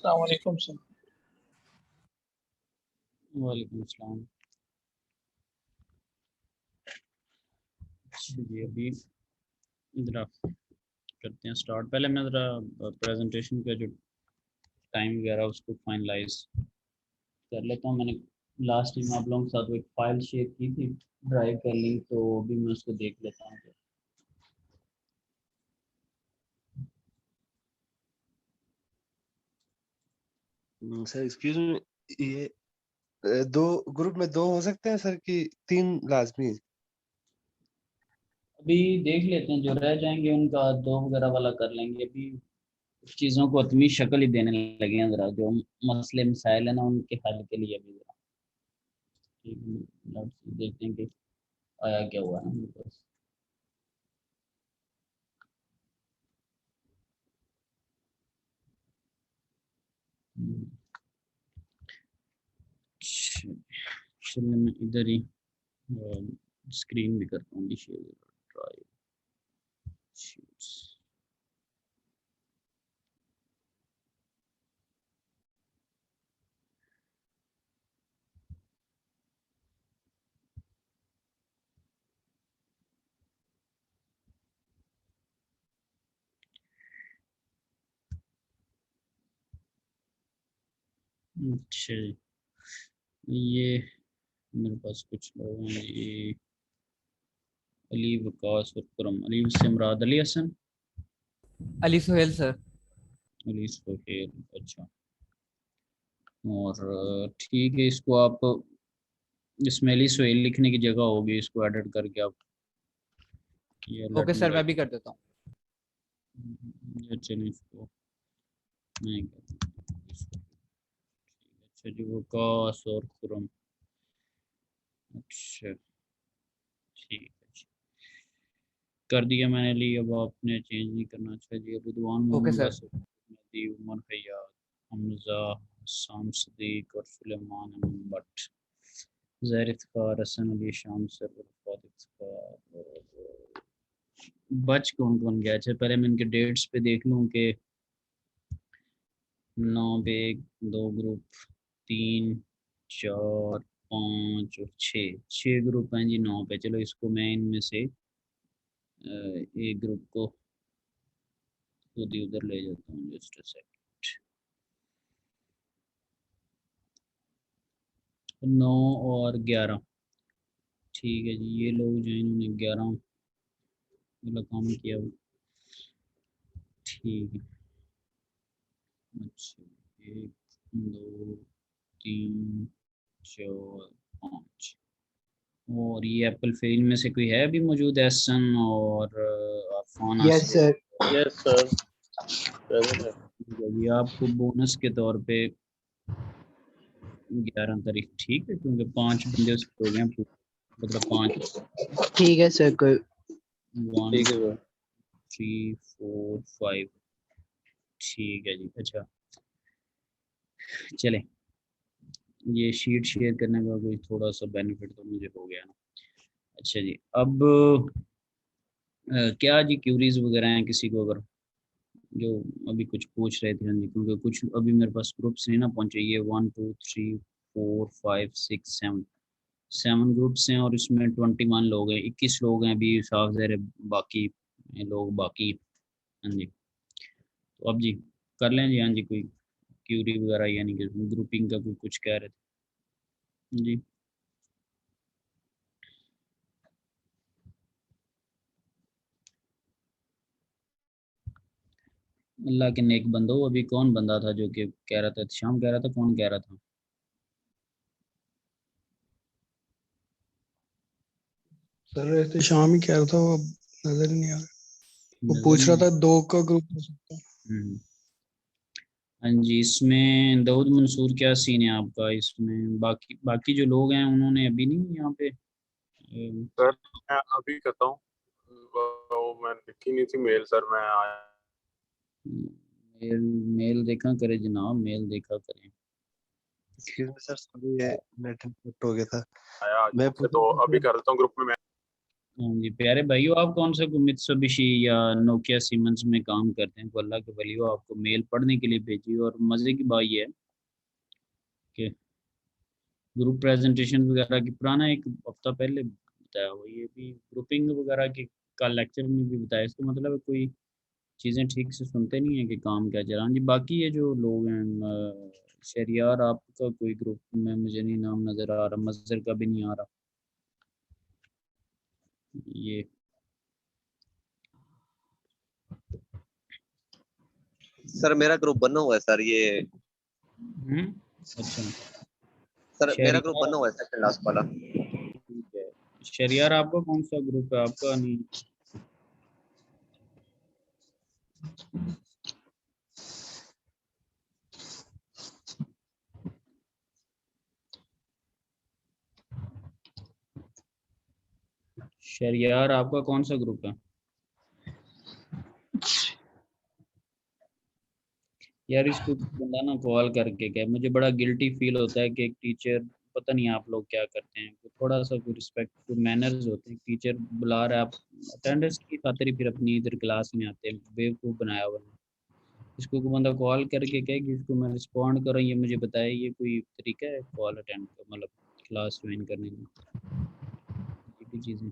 अस्सलाम वालेकुम सर। वालेकुम अस्सलाम। जी अभी ज़रा करते हैं स्टार्ट। पहले मैं ज़रा प्रेजेंटेशन का जो टाइम वगैरह उसको फाइनलाइज कर लेता हूँ। मैंने लास्ट टाइम आप लोगों के साथ एक फ़ाइल शेयर की थी ड्राइव कर ली, तो अभी मैं उसको देख लेता हूँ। सर एक्सक्यूज मी, ये दो ग्रुप में दो हो सकते हैं सर कि तीन लाजमी? अभी देख लेते हैं, जो रह जाएंगे उनका दो वगैरह वाला कर लेंगे। अभी कुछ चीज़ों को अपनी शक्ल ही देने लगे हैं, ज़रा जो मसले मसाइल है ना उनके हल के लिए अभी ज़रा देखते हैं कि आया क्या हुआ है ना बस। चलिए मैं इधर ही स्क्रीन भी करता हूँ शेयर ड्राइव शीट्स। अच्छा ये मेरे पास कुछ लोग हैं, ये अली वकास और करम। अली से मुराद अली हसन, अली सुहेल सर। अली सोहेल, अच्छा। और ठीक है, इसको आप इसमें अली सोहेल लिखने की जगह होगी, इसको एडिट करके आप ये ओके सर, मैं भी कर देता हूँ। चलिए इसको मैं अच्छा जी वकास और खुरम, अच्छा ठीक है जी। कर दिया मैंने ली, अब आपने चेंज नहीं करना। अच्छा जी रिदवान ओके मोहम्मद सर। आसिफ, मेहदी, उमर फैयाद, हमजा, हसन सदीक और सुलेमान अमीन भट्ट, ज़हर इफ्तिखार, हसन अली शाम सर, रफ़ात इफ्तिखार और बच कौन कौन गया। अच्छा पहले मैं इनके डेट्स पे देख लूँ कि 9 पे 1 2 ग्रुप, 3 4 5 और 6 ग्रुप हैं जी 9 पे। चलो इसको मैं इनमें से एक ग्रुप को खुद ही उधर ले जाता हूँ, जस्ट अ सेकंड। 9 और 11 ठीक है जी। ये लोग जो इन्होंने 11 वाला काम किया वो ठीक है। अच्छा 1 2 3 4 5 और ये एप्पल फेल में से कोई है अभी मौजूद? एहसन और Afan yes sir. Yes sir present है। ये आपको बोनस के तौर पे 11 तारीख ठीक है, क्योंकि 5 बंदे उसके हो गए हैं, मतलब 5 ठीक है सर। कोई 1 ठीक है सर। 3 4 5 ठीक है जी। अच्छा चले, ये शीट शेयर करने का कोई थोड़ा सा बेनिफिट तो मुझे हो गया ना। अच्छा जी अब क्या जी क्यूरीज वगैरह हैं किसी को, अगर जो अभी कुछ पूछ रहे थे? हाँ जी, क्योंकि कुछ अभी मेरे पास ग्रुप्स नहीं ना पहुंचे। ये 1 2 3 4 5 6 7 ग्रुप्स हैं और इसमें 21 लोग हैं, 21 लोग हैं अभी साफ ज़ाहिर है, बाकी लोग बाकी। हाँ जी तो अब जी कर लें जी। हाँ जी कोई क्यूरी वगैरह, यानी कि ग्रुपिंग का कोई कुछ कह रहे थे जी? अल्लाह के नेक बंदो, अभी कौन बंदा था जो कि कह रहा था? शाम कह रहा था, कौन कह रहा था? सर ऐसे शाम ही कह रहा था, वो अब नजर ही नहीं आ रहा। वो नजर पूछ रहा नहीं था 2 का ग्रुप हो सकता है। हम्म। हाँ जी इसमें दाऊद मंसूर क्या सीन है आपका इसमें? बाकी बाकी जो लोग हैं उन्होंने अभी नहीं यहाँ पे सर मैं अभी करता हूँ, वो मैं लिखी नहीं थी मेल सर, मैं आया। मेल मेल देखा करे जनाब, मेल देखा करें। एक्सक्यूज मी सर, सॉरी ये नेट कट हो गया था। आया मैं से तो अभी कर देता हूँ ग्रुप में मैं। हाँ जी प्यारे भाइयों, आप कौन सा मित्सुबिशी या नोकिया सीमेंस में काम करते हैं? तो अल्लाह के वली हो, आपको मेल पढ़ने के लिए भेजी। और मज़े की बात ये है कि ग्रुप प्रेजेंटेशन वगैरह की पुराना एक हफ्ता पहले बताया हुआ, ये भी ग्रुपिंग वगैरह के का लेक्चर में भी बताया। इसका मतलब है कोई चीज़ें ठीक से सुनते नहीं है कि काम क्या चला। हाँ जी, बाकी ये जो लोग हैं शरियार, आपका कोई ग्रुप में मुझे नहीं नाम नज़र आ रहा, मज़र का भी नहीं आ रहा ये। सर मेरा ग्रुप बना हुआ है सर, ये अच्छा सर मेरा ग्रुप शरियार, बना हुआ है सेकंड लास्ट वाला। ठीक है। शरियार आपका कौन सा ग्रुप है? आपका नहीं। शरियार आपका कौन सा ग्रुप है? यार इसको बंदा ना कॉल करके कहे, मुझे बड़ा गिल्टी फील होता है कि एक टीचर, पता नहीं आप लोग क्या करते हैं, तो थोड़ा सा कोई रिस्पेक्ट, कोई मैनर्स होते हैं। टीचर बुला रहा है, आप अटेंडेंस की खातिर ही फिर अपनी इधर क्लास में आते हैं, बेवकूफ़ बनाया हुआ है। इसको कोई बंदा कॉल करके कहे कि इसको मैं रिस्पॉन्ड करूँ, ये मुझे बताए, ये कोई तरीका है कॉल अटेंड का, मतलब क्लास ज्वाइन करने का? ये भी चीज़ें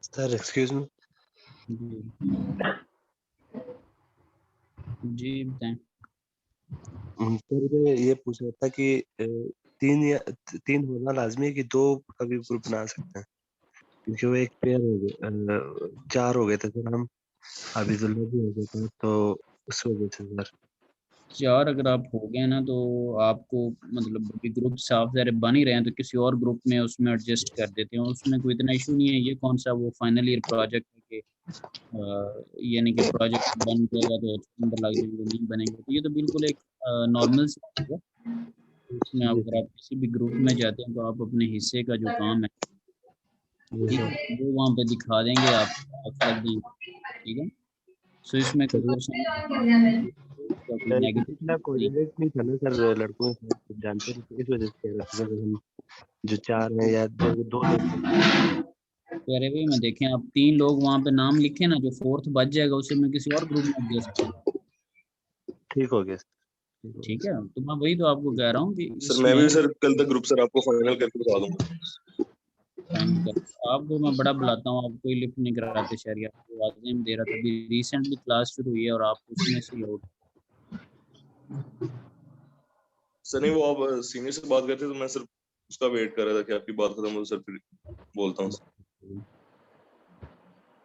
सर एक्सक्यूज मी। जी जी बताएं। सर मैं ये पूछ रहा था कि तीन होना लाजमी है कि दो का भी ग्रुप बना सकते हैं? क्योंकि वो एक पेयर हो गए, चार हो गए थे सर हम, अभी भी हो गए थे, तो उस वजह से सर। चार अगर आप हो गए ना, तो आपको मतलब अभी ग्रुप साफ सारे बन ही रहे हैं, तो किसी और ग्रुप में उसमें एडजस्ट कर देते हैं, उसमें कोई इतना इशू नहीं है। ये कौन सा वो फाइनल ईयर प्रोजेक्ट है कि यानी कि प्रोजेक्ट बन जाएगा तो नंबर लग जाएंगे, नहीं बनेंगे तो ये तो बिल्कुल एक नॉर्मल सी चीज़ है। तो इसमें जी अगर सर। आप किसी भी ग्रुप में जाते हैं तो आप अपने हिस्से का जो काम है, जी ठीक सर। है, वो वहाँ पे दिखा देंगे आप, लग गई, ठीक है। सो इसमें कोई परेशानी नहीं है, इसका कोई नेगेटिव इतना नहीं। कोऑर्डिनेट नहीं था ना सर लड़कों के साथ, जानते थे, इस वजह से कह रहा था सर हम जो चार हैं या दो लोग हैं। तो अरे भाई मैं देखें, आप तीन लोग वहाँ पे नाम लिखे ना, जो फोर्थ बच जाएगा उसे मैं किसी और ग्रुप में एडजस्ट कर दूँ। ठीक हो गया सर, ठीक हो ठीक गया है, तो मैं वही तो आपको कह रहा हूँ कि सर। मैं इसमें भी सर कल तक ग्रुप सर आपको फाइनल करके बता दूंगा। फाइनल कर, आपको मैं बड़ा बुलाता हूँ, आप कोई लिफ्ट नहीं कराते शहर, आपको वाज़ेह दे रहा था, अभी रिसेंटली क्लास शुरू हुई है और आप उसमें से ही आउट। सर नहीं, वो आप सीनियर से बात करते तो मैं सर उसका वेट कर रहा था कि आपकी बात खत्म हो, सर फिर बोलता हूँ।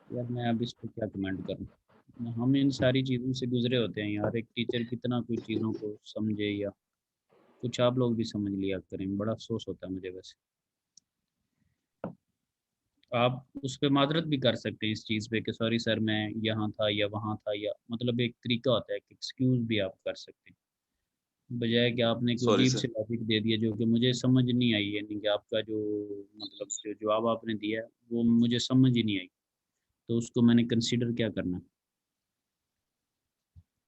यार मैं अब इस पर क्या कमेंट करूँ, हम इन सारी चीज़ों से गुजरे होते हैं यार। एक टीचर कितना कोई चीज़ों को समझे, या कुछ आप लोग भी समझ लिया करें, बड़ा अफसोस होता है मुझे। वैसे आप उस पर माजरत भी कर सकते हैं इस चीज़ पे कि सॉरी सर मैं यहाँ था या वहाँ था, या मतलब एक तरीका होता है कि एक्सक्यूज़ भी आप कर सकते हैं, बजाय कि आपने कोई सॉरी अजीब सर। सी लॉजिक दे दिया जो कि मुझे समझ नहीं आई, यानी कि आपका जो मतलब जो जवाब आपने दिया है वो मुझे समझ ही नहीं आई, तो उसको मैंने कंसिडर क्या करना?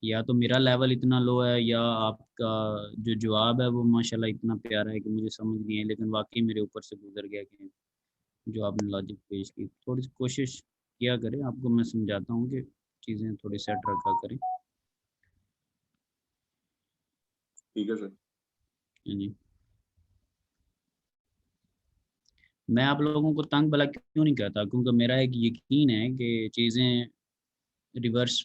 या तो मेरा लेवल इतना लो है, या आपका जो जवाब है वो माशाल्लाह इतना प्यारा है कि मुझे समझ नहीं आई, लेकिन वाकई मेरे ऊपर से गुजर गया कि जो आपने लॉजिक पेश की। थोड़ी सी कोशिश किया करें, आपको मैं समझाता हूँ कि चीज़ें थोड़ी सेट रखा करें। ठीक है सर। हाँ जी, मैं आप लोगों को तंग भला क्यों नहीं कहता, क्योंकि मेरा एक यकीन है कि चीज़ें रिवर्स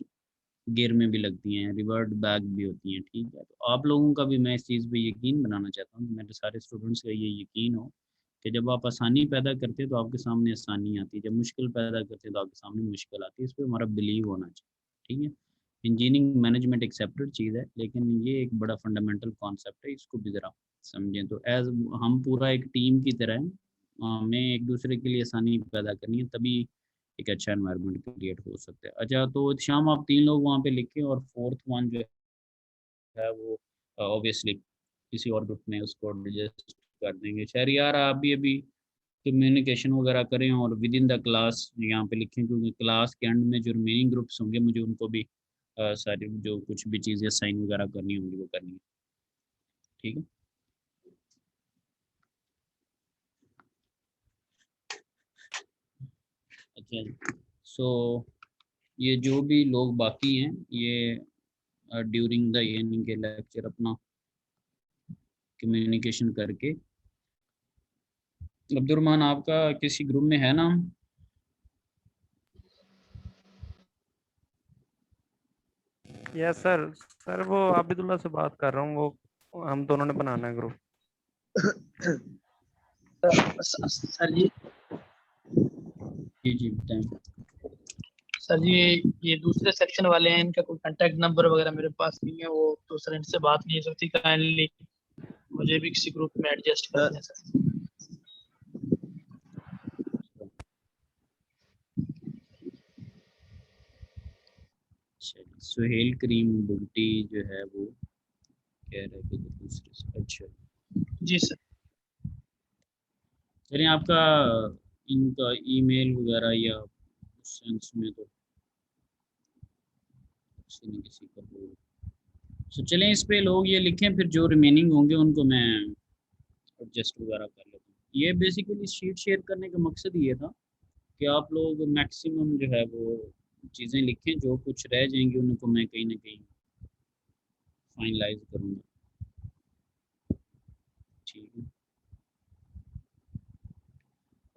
गियर में भी लगती हैं, रिवर्ट बैक भी होती हैं, ठीक है। तो आप लोगों का भी मैं इस चीज़ पे यकीन बनाना चाहता हूँ, मेरे सारे स्टूडेंट्स का ये यकीन हो कि जब आप आसानी पैदा करते हैं तो आपके सामने आसानी आती है, जब मुश्किल पैदा करते हैं तो आपके सामने मुश्किल आती है। इस पे हमारा बिलीव होना चाहिए, ठीक है। इंजीनियरिंग मैनेजमेंट एक सेपरेट चीज़ है, लेकिन ये एक बड़ा फंडामेंटल कॉन्सेप्ट है, इसको भी ज़रा समझें। तो एज हम पूरा एक टीम की तरह हैं, हमें एक दूसरे के लिए आसानी पैदा करनी है, तभी एक अच्छा एनवायरनमेंट क्रिएट हो सकता है। अच्छा, तो शाम आप तीन लोग वहाँ पे लिखें, और फोर्थ वन जो है वो ऑब्वियसली किसी और ग्रुप में उसको एडजस्ट कर देंगे। शहरियार आप भी अभी कम्युनिकेशन वगैरह करें और विद इन द क्लास यहाँ पे लिखें, क्योंकि क्लास के एंड में जो रिमेनिंग ग्रुप्स होंगे मुझे उनको भी सारी जो कुछ भी चीज़ें साइन वगैरह करनी होंगी वो करनी है, ठीक है। सो ये जो भी लोग बाकी हैं ये ड्यूरिंग द यानी के लेक्चर अपना कम्युनिकेशन करके। अब्दुलरहमान आपका किसी ग्रुप में है नाम? Yes sir. सर वो आबिदुल्ला से बात कर रहा हूँ, वो हम दोनों ने बनाना है ग्रुप। सर जी जी बताएं। सर जी ये दूसरे सेक्शन वाले हैं, इनका कोई कांटेक्ट नंबर वगैरह मेरे पास नहीं है, वो तो सर इनसे बात नहीं हो सकती, काइंडली मुझे भी किसी ग्रुप में एडजस्ट कर दें सर। सुहेल करीम बुगटी जो है वो कह रहे थे दूसरे से। अच्छा जी सर। चलिए आपका इनका ईमेल वगैरह या उस सेंस में तो किसी न किसी का हो। तो चलें इस पे लोग ये लिखें, फिर जो रिमेनिंग होंगे उनको मैं एडजस्ट वगैरह कर लेता हूँ। ये बेसिकली शीट शेयर करने का मकसद ये था कि आप लोग मैक्सिमम जो है वो चीज़ें लिखें, जो कुछ रह जाएंगी उनको मैं कहीं ना कहीं फाइनलाइज करूँगा। ठीक है।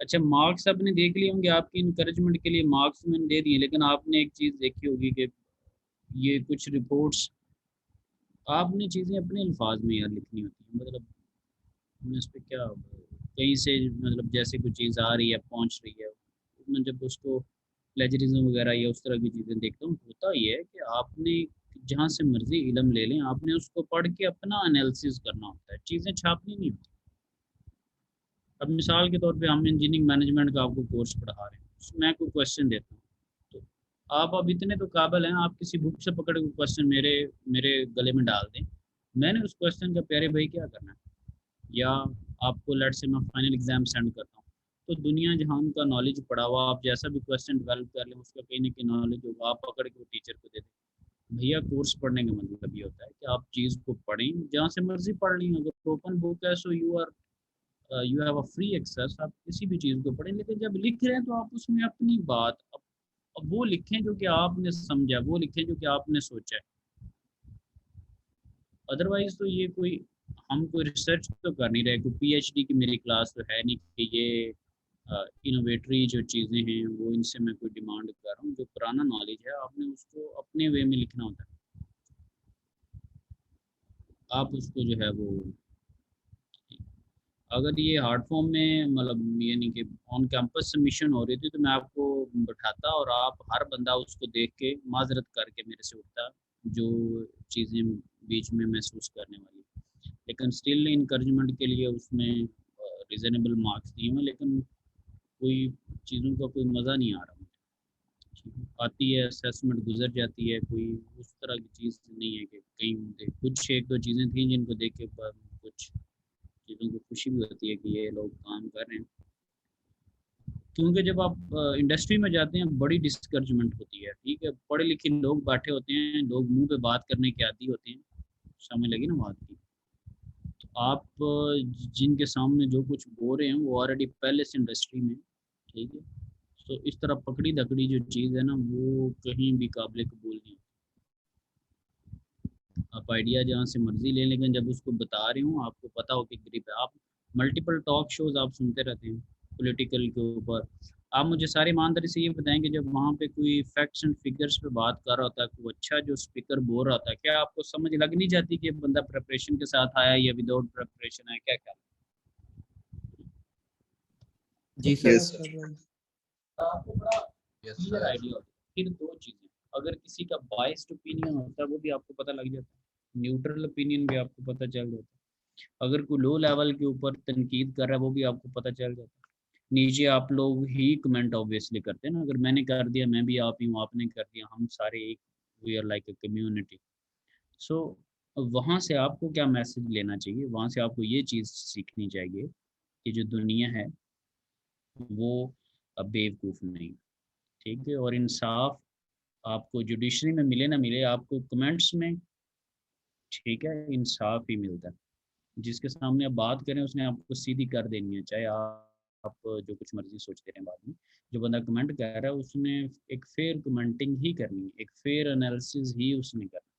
अच्छा मार्क्स आपने देख लिए होंगे, आपकी इंकरेजमेंट के लिए मार्क्स मैंने दे दिए, लेकिन आपने एक चीज़ देखी होगी कि ये कुछ रिपोर्ट्स आपने चीज़ें अपने अल्फाज में यार लिखनी होती हैं। मतलब मैं इस पर क्या कहीं से मतलब जैसे कोई चीज़ आ रही है पहुंच रही है, मैं जब उसको प्लेजरिज्म वगैरह या उस तरह की चीज़ें देखता हूँ, होता ये है कि आपने जहाँ से मर्जी इल्म ले लें, आपने उसको पढ़ के अपना एनालिसिस करना होता है, चीज़ें छापनी नहीं होती। अब मिसाल के तौर पे हम इंजीनियरिंग मैनेजमेंट का आपको कोर्स पढ़ा रहे हैं, उसमें मैं कोई क्वेश्चन देता हूँ, तो आप अब इतने तो काबिल हैं, आप किसी बुक से पकड़ के क्वेश्चन मेरे मेरे गले में डाल दें, मैंने उस क्वेश्चन का प्यारे भाई क्या करना है, या आपको लेट से मैं फाइनल एग्जाम सेंड करता हूँ, तो दुनिया जहान का नॉलेज पड़ा हुआ, आप जैसा भी क्वेश्चन डेवलप कर लें उसका कहीं ना कहीं नॉलेज होगा, आप पकड़ के वो टीचर को दे दें। भैया कोर्स पढ़ने का मतलब ये होता है कि आप चीज़ को पढ़ें, जहाँ से मर्जी पढ़ लें, अगर ओपन बुक है so you have a free access, आप किसी भी चीज़ को पढ़ें, लेकिन जब लिख रहे हैं तो आप उसमें अपनी बात अब वो लिखें जो कि आपने समझा, वो लिखें जो कि आपने सोचा है। अदरवाइज तो ये कोई हम कोई रिसर्च तो कर नहीं रहे, कोई पीएचडी की मेरी क्लास तो है नहीं कि ये इनोवेटरी जो चीज़ें हैं वो इनसे मैं कोई डिमांड कर रहा हूँ। जो पुराना नॉलेज है आपने उसको अपने वे में लिखना होता है, आप उसको जो है वो, अगर ये हार्ड फॉर्म में मतलब यानी कि ऑन कैंपस सबमिशन हो रही थी तो मैं आपको बैठाता और आप हर बंदा उसको देख के माजरत करके मेरे से उठता जो चीज़ें बीच में महसूस करने वाली, लेकिन स्टिल इंकरेजमेंट के लिए उसमें रीज़नेबल मार्क्स दिए हुए, लेकिन कोई चीज़ों का कोई मज़ा नहीं आ रहा मुझे। आती है असेसमेंट गुजर जाती है, कोई उस तरह की चीज़ नहीं है कि कहीं कुछ एक दो चीज़ें थी जिनको देख के कुछ चीज़ों को खुशी भी होती है कि ये लोग काम कर रहे हैं, क्योंकि जब आप इंडस्ट्री में जाते हैं बड़ी डिस्करेजमेंट होती है। ठीक है, पढ़े लिखे लोग बैठे होते हैं, लोग मुंह पे बात करने के आदी होते हैं, समझ लगी ना बात की। तो आप जिनके सामने जो कुछ बोल रहे हैं वो ऑलरेडी पहले से इंडस्ट्री में, ठीक है, तो इस तरह पकड़ी दकड़ी जो चीज़ है ना वो कहीं भी काबिल कबूल नहीं। आप आइडिया जहाँ से मर्जी लें, लेकिन जब उसको बता रहे हूँ आपको पता हो कि ग्रिप है। आप मल्टीपल टॉक शोज आप सुनते रहते हैं पॉलिटिकल के ऊपर, आप मुझे सारी ईमानदारी से ये बताएं कि जब वहाँ पे कोई फैक्ट्स एंड फिगर्स पे बात कर रहा होता है, कोई अच्छा जो स्पीकर बोल रहा होता है, क्या आपको समझ लग नहीं जाती कि बंदा प्रिपरेशन के साथ आया या विदाउट प्रिपरेशन है? क्या क्या जी सर। Yes, sir, right. आपको बड़ा क्लियर आइडिया होता है। फिर दो चीज़ें, अगर किसी का बाइस्ड ओपिनियन होता है वो भी आपको पता लग जाता है, न्यूट्रल ओपिनियन भी आपको पता चल जाता है, अगर कोई लो लेवल के ऊपर तनकीद कर रहा है वो भी आपको पता चल जाता है। नीचे आप लोग ही कमेंट ऑब्वियसली करते हैं ना, अगर मैंने कर दिया मैं भी आप ही हूँ, आपने कर दिया हम सारे एक, we are like a community. So वहाँ से आपको क्या मैसेज लेना चाहिए, वहाँ से आपको ये चीज़ सीखनी चाहिए कि जो दुनिया है वो बेवकूफ़ नहीं, ठीक है, और इंसाफ आपको जुडिशरी में मिले ना मिले, आपको कमेंट्स में, ठीक है, इंसाफ ही मिलता है। जिसके सामने आप बात करें उसने आपको सीधी कर देनी है, चाहे आप जो कुछ मर्जी सोचते रहें बाद में। जो बंदा कमेंट कर रहा है उसने एक फेयर कमेंटिंग ही करनी है, एक फेयर एनालिसिस ही उसने करना।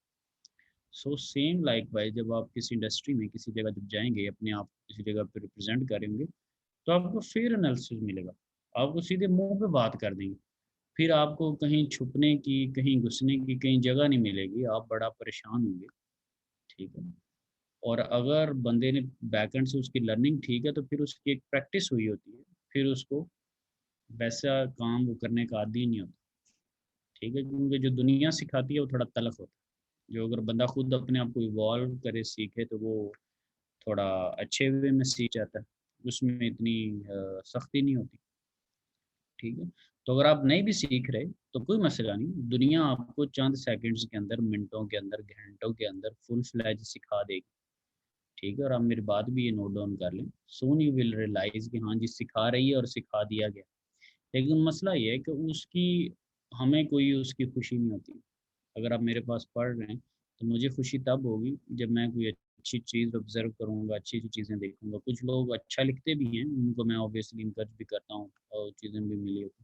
सो सेम लाइक वाइज जब आप किसी इंडस्ट्री में किसी जगह जब जाएंगे, अपने आप किसी जगह पर रिप्रेजेंट करेंगे, तो आपको फेयर एनालिसिस मिलेगा। आपको सीधे मुंह पे बात कर देंगे, फिर आपको कहीं छुपने की, कहीं घुसने की कहीं जगह नहीं मिलेगी, आप बड़ा परेशान होंगे। ठीक है। और अगर बंदे ने बैकएंड से उसकी लर्निंग ठीक है, तो फिर उसकी एक प्रैक्टिस हुई होती है, फिर उसको वैसा काम वो करने का आदी नहीं होता। ठीक है, क्योंकि जो दुनिया सिखाती है वो थोड़ा तलख होता है। जो अगर बंदा खुद अपने आप को इवॉल्व करे, सीखे, तो वो थोड़ा अच्छे वे में सीख जाता है, उसमें इतनी सख्ती नहीं होती। ठीक है। तो अगर आप नहीं भी सीख रहे तो कोई मसला नहीं, दुनिया आपको चंद सेकंड्स के अंदर, मिनटों के अंदर, घंटों के अंदर फुल फ्लैज सिखा देगी। ठीक है। और आप मेरी बात भी ये नोट डाउन कर लें, सून यू विल रियलाइज कि हाँ जी सिखा रही है और सिखा दिया गया। लेकिन मसला ये है कि उसकी, हमें कोई उसकी खुशी नहीं होती। अगर आप मेरे पास पढ़ रहे हैं तो मुझे खुशी तब होगी जब मैं कोई अच्छी चीज़ ऑब्जर्व करूँगा, अच्छी अच्छी चीज़ें देखूंगा। कुछ लोग अच्छा लिखते भी हैं, उनको मैं ऑब्वियसली इंकरेज भी करता हूँ और चीज़ें भी मिली होती।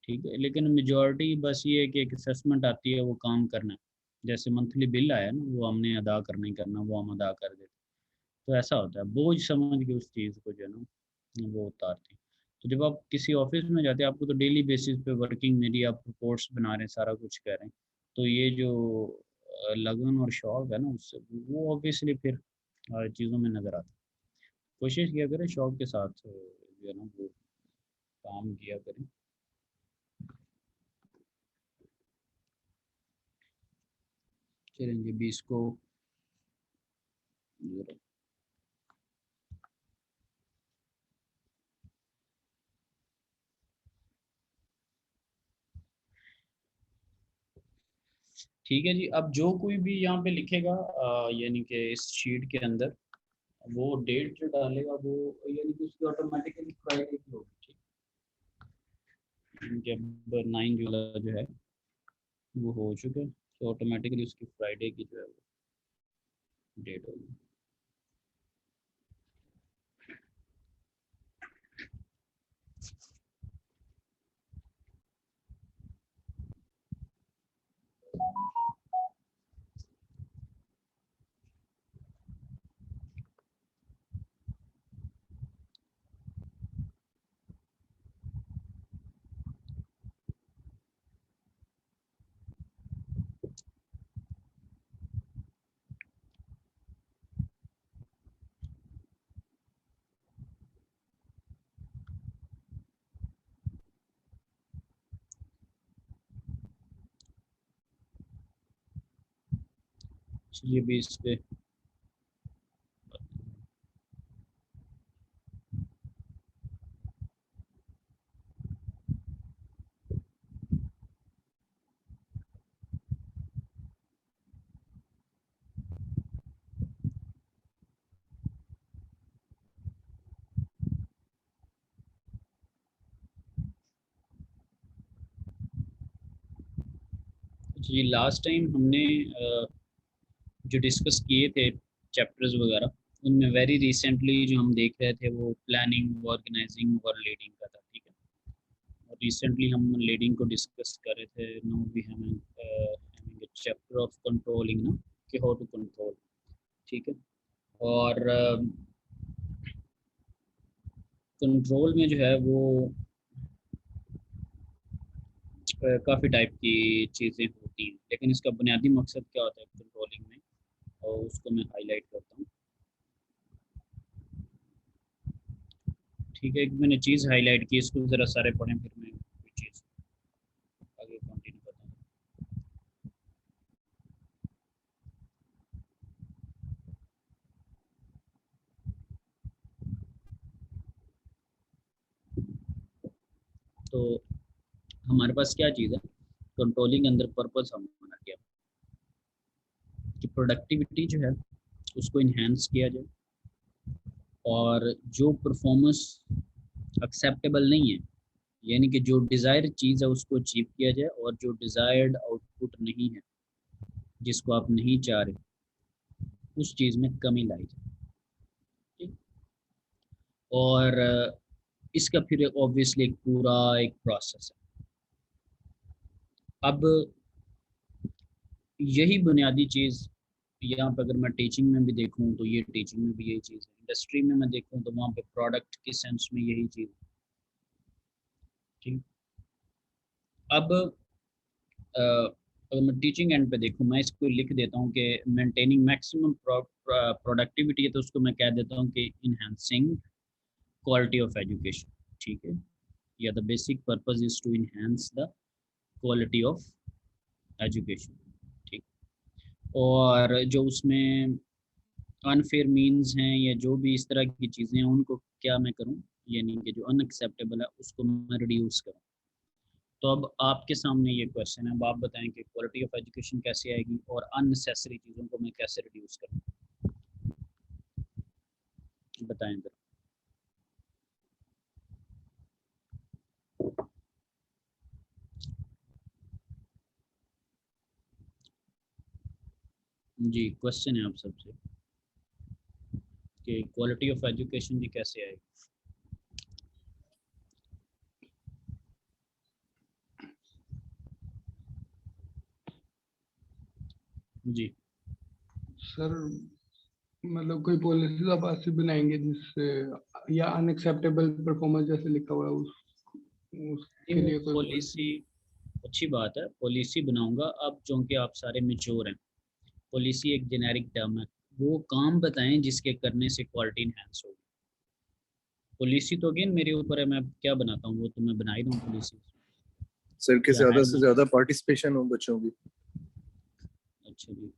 ठीक है। लेकिन मेजॉरिटी बस ये है कि एक असेसमेंट आती है, वो काम करना है। जैसे मंथली बिल आया ना, वो हमने अदा करना ही करना, वो हम अदा कर देते। तो ऐसा होता है, बोझ समझ के उस चीज़ को जो है ना वो उतारते हैं। तो जब आप किसी ऑफिस में जाते हैं, आपको तो डेली बेसिस पे वर्किंग मेरी, आप रिपोर्ट्स बना रहे हैं, सारा कुछ कर रहे हैं, तो ये जो लगन और शौक है ना, उससे वो ऑब्वियसली फिर चीज़ों में नज़र आता है। कोशिश किया करें शौक के साथ जो है ना वो काम किया करें। चलें जी 20 को ठीक है जी। अब जो कोई भी यहाँ पे लिखेगा यानी कि इस शीट के अंदर वो डेट जो डालेगा वो यानी कि उसकी ऑटोमेटिकली फ्राइडे की होगी। ठीक, जब 9 जुलाई जो है वो हो चुका है, तो ऑटोमेटिकली उसकी फ्राइडे की जो है वो डेट होगी। चलिए 20 पे जी लास्ट टाइम हमने जो डिस्कस किए थे चैप्टर्स वगैरह, उनमें वेरी रिसेंटली जो हम देख रहे थे वो प्लानिंग, ऑर्गेनाइजिंग और लीडिंग का था। ठीक है। और रिसेंटली हम लीडिंग को डिस्कस कर रहे थे। No we having chapter of controlling ना, कि हाउ टू कंट्रोल। ठीक है। और कंट्रोल में जो है वो काफ़ी टाइप की चीज़ें होती हैं, लेकिन इसका बुनियादी मकसद क्या होता है कंट्रोलिंग में, और उसको मैं हाईलाइट करता हूँ। ठीक है। एक मैंने चीज़ हाईलाइट की, इसको ज़रा सारे पढ़ें, फिर मैं कोई चीज़ आगे कंटिन्यू करता हूँ। तो हमारे पास क्या चीज़ है कंट्रोलिंग अंदर, पर्पस हमारा क्या, कि प्रोडक्टिविटी जो है उसको इन्हेंस किया जाए, और जो परफॉर्मेंस एक्सेप्टेबल नहीं है, यानी कि जो डिज़ायर चीज़ है उसको अचीव किया जाए, और जो डिज़ायर्ड आउटपुट नहीं है, जिसको आप नहीं चाह रहे, उस चीज़ में कमी लाई जाए। ठीक। और इसका फिर ऑब्वियसली एक पूरा एक प्रोसेस है। अब यही बुनियादी चीज़ यहाँ पे अगर मैं टीचिंग में भी देखूँ तो ये टीचिंग में भी यही चीज़ है, इंडस्ट्री में मैं देखूँ तो वहाँ पे प्रोडक्ट के सेंस में यही चीज़ है। ठीक, अब अगर मैं टीचिंग एंड पे देखूँ, मैं इसको लिख देता हूँ कि मेंटेनिंग मैक्सिमम प्रोडक्टिविटी है, तो उसको मैं कह देता हूँ कि इनहेंसिंग क्वालिटी ऑफ एजुकेशन। ठीक है, या the basic purpose is to enhance the quality of education. ठीक, और जो उसमें अनफेयर मीन्स हैं या जो भी इस तरह की चीज़ें हैं उनको क्या मैं करूं, यानी कि जो अनएक्सेप्टेबल है उसको मैं रिड्यूस करूं। तो अब आपके सामने ये क्वेश्चन है, अब आप बताएं कि क्वालिटी ऑफ एजुकेशन कैसे आएगी और अननेसेसरी चीज़ों को मैं कैसे रिड्यूस करूं, बताएं जरा। जी, क्वेश्चन है आप सबसे कि क्वालिटी ऑफ एजुकेशन जी कैसे आएगी। जी सर मतलब कोई पॉलिसीज आप ऐसी बनाएंगे जिससे या अनएक्सेप्टेबल परफॉर्मेंस जैसे लिखा हुआ है उसके लिए कोई पॉलिसी, अच्छी बात है, पॉलिसी बनाऊंगा। अब चूंकि आप सारे मेच्योर हैं, पॉलिसी एक जेनेरिक टर्म है, वो काम बताएं जिसके करने से क्वालिटी इनहेंस होगी। पॉलिसी तो अगेन मेरे ऊपर है, मैं क्या बनाता हूँ वो तो मैं बना ही दूँ पॉलिसी। सर कि क्या ज्यादा है से ना? ज्यादा पार्टिसिपेशन हो बच्चों की। अच्छा जी,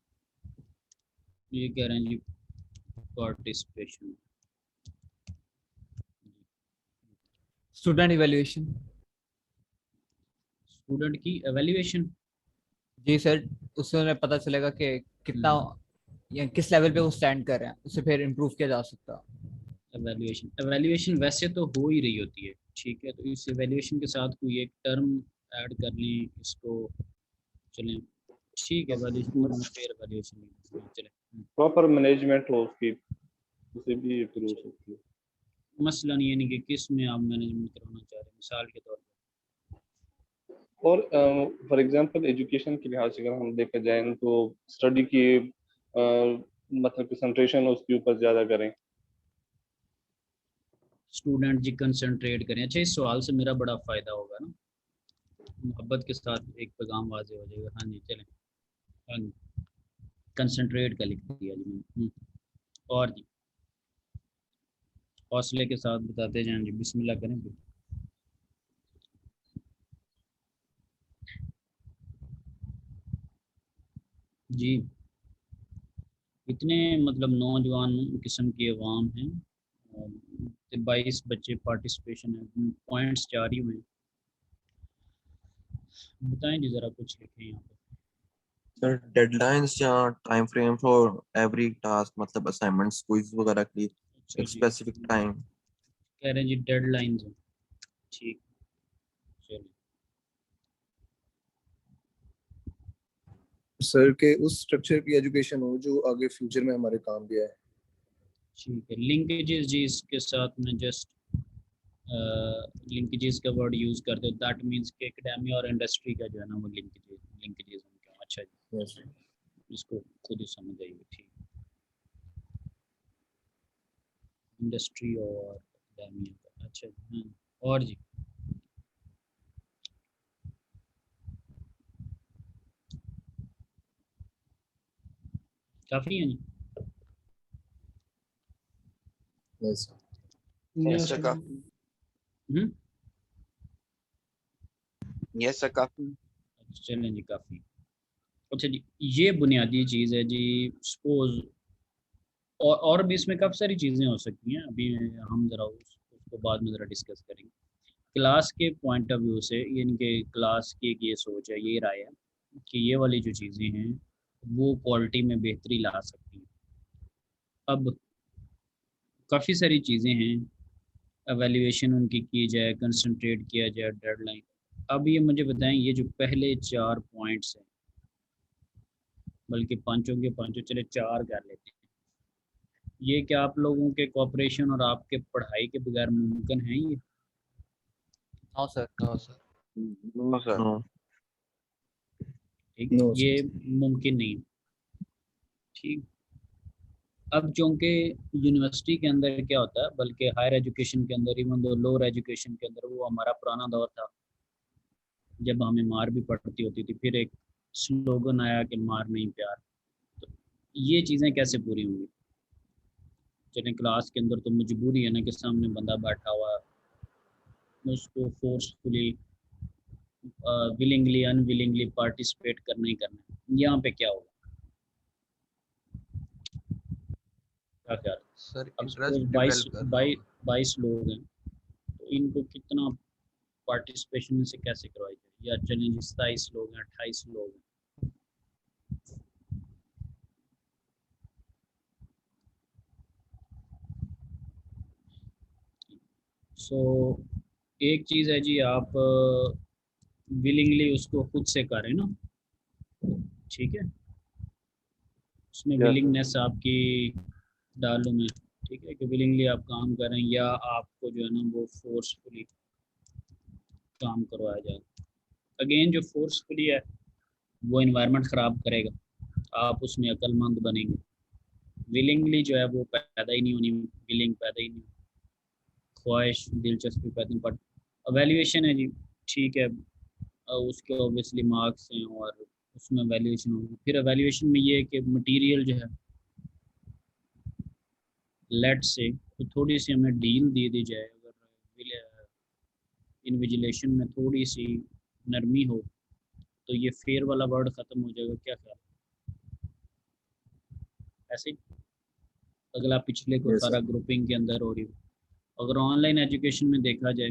ये कह रहे हैं जी पार्टिसिपेशन। Student evaluation. स्टूडेंट की एवेल्युएशन। जी सर, उससे उन्हें पता चलेगा कि कितना या किस लेवल पे वो स्टैंड कर रहे हैं, उसे फिर इम्प्रूव किया जा सकता है। एवेल्युएशन, एवेल्युएशन वैसे तो हो ही रही होती है, ठीक है, तो इस एवेल्युएशन के साथ कोई एक टर्म ऐड कर लें इसको, चलें ठीक है, एवेल्युएशन फेयर एवेल्युएशन चलें। प्रॉपर मैनेजमेंट हो उसकी, उसे भी फिर हो सकती है। मसलन ये नहीं कि किस में आप मैनेजमेंट करवाना चाह रहे हैं, मिसाल के तौर पर। और फॉर एग्जांपल एजुकेशन के लिहाज से अगर हम देखा जाए तो स्टडी की मतलब कंसंट्रेशन उसके ऊपर ज़्यादा करें। स्टूडेंट जी कंसंट्रेट करें। अच्छा, इस सवाल से मेरा बड़ा फ़ायदा होगा ना, मोहब्बत के साथ एक पैगाम वाज़ेह हो जाएगा। हाँ जी चलें, हाँ जी, कंसंट्रेट का लिख दिया जी मैंने। और जी हौसले के साथ बताते जाएं जी, बिस्मिल्लाह करें फिर। जी, इतने मतलब नौजवान किस्म की अवाम हैं, 22 बच्चे पार्टिसिपेशन है, पॉइंट्स जारी हुए हैं। बताएं जी ज़रा कुछ लिखें यहाँ पे। सर डेडलाइंस या time frame for every task, मतलब असाइनमेंट्स क्विज वगैरह की अच्छा एक जी, स्पेसिफिक टाइम। कह रहे हैं जी डेडलाइंस हैं, ठीक, चलिए। सर के उस स्ट्रक्चर की एजुकेशन हो जो आगे फ्यूचर में हमारे काम भी आए। ठीक है, लिंकेजेस जी इसके साथ में जस्ट लिंकेजेस का वर्ड यूज़ करते हो, दैट मीन्स कि एकेडमी और इंडस्ट्री का जो है ना वो लिंकेजेस उनके। अच्छा जी, Yes. इसको खुद ही समझ आइए, ठीक, इंडस्ट्री और एकेडमी का। अच्छा जी, हाँ, और जी काफ़ी है जी। Yes. यस सर हम्म, यस सर काफी। चलें जी, काफ़ी। अच्छा जी, ये बुनियादी चीज़ है जी। सपोज और भी इसमें काफ़ी सारी चीज़ें हो सकती हैं, अभी हम ज़रा उसको बाद में ज़रा डिस्कस करेंगे। क्लास के पॉइंट ऑफ व्यू से, यानी कि क्लास की एक ये सोच है, ये राय है कि ये वाली जो चीज़ें हैं वो क्वालिटी में बेहतरी ला सकती हैं। अब काफ़ी सारी चीज़ें हैं, एवेल्युएशन उनकी की जाए, कंसंट्रेट किया जाए, डेडलाइन। अब ये मुझे बताएं, ये जो पहले 4 पॉइंट्स हैं, बल्कि पांचों के पांचों, चले 4 कर लेते हैं, ये क्या आप लोगों के कोऑपरेशन और आपके पढ़ाई के बगैर मुमकिन है ये? No sir. No sir. No sir. No ठीक, No, ये मुमकिन नहीं। ठीक, अब चूंकि यूनिवर्सिटी के अंदर क्या होता है, बल्कि हायर एजुकेशन के अंदर, इवन दो लोअर एजुकेशन के अंदर, वो हमारा पुराना दौर था जब हमें मार भी पड़ती होती थी, फिर एक स्लोगन आया कि मार नहीं प्यार। तो ये चीज़ें कैसे पूरी होंगी? चलें क्लास के अंदर तो मजबूरी है ना कि सामने बंदा बैठा हुआ है, उसको फोर्सफुली विलिंगली अनविलिंगली पार्टिसिपेट करना ही करना है। यहाँ पे क्या होगा, क्या ख्याल? सर अब इंटरेस्ट सपोज डेवलप करना होगा। 22 लोग हैं, तो इनको कितना पार्टिसिपेशन से कैसे करवाई जाए? या चलें 27 लोग हैं, 28 लोग हैं, सो एक चीज़ है जी, आप विलिंगली उसको खुद से करें ना, ठीक है, उसमें Yes, sir. विलिंगनेस आपकी डालूं मैं, ठीक है, कि विलिंगली आप काम करें या आपको जो है ना वो फोर्सफुली काम करवाया जाए। अगेन जो फोर्सफुली है वो इन्वायरमेंट ख़राब करेगा, आप उसमें अक्लमंद बनेंगे। विलिंगली जो है वो पैदा ही नहीं होनी, विलिंग पैदा ही नहीं, ख्वाहिश दिलचस्पी पैदा नहीं। बट एवेल्यूएशन है जी, ठीक है, उसके ऑब्वियसली मार्क्स हैं और उसमें एवेल्यूएशन होगी। फिर एवेल्यूएशन में ये है कि मटेरियल जो है, लेट से तो थोड़ी सी हमें डील दे दी जाए, अगर इन्विजिलेशन में थोड़ी सी नरमी हो तो ये फेयर वाला वर्ड ख़त्म हो जाएगा। क्या ख्याल? ऐसे ही अगला पिछले को Yes, सारा sir. ग्रुपिंग के अंदर हो रही हो। अगर ऑनलाइन एजुकेशन में देखा जाए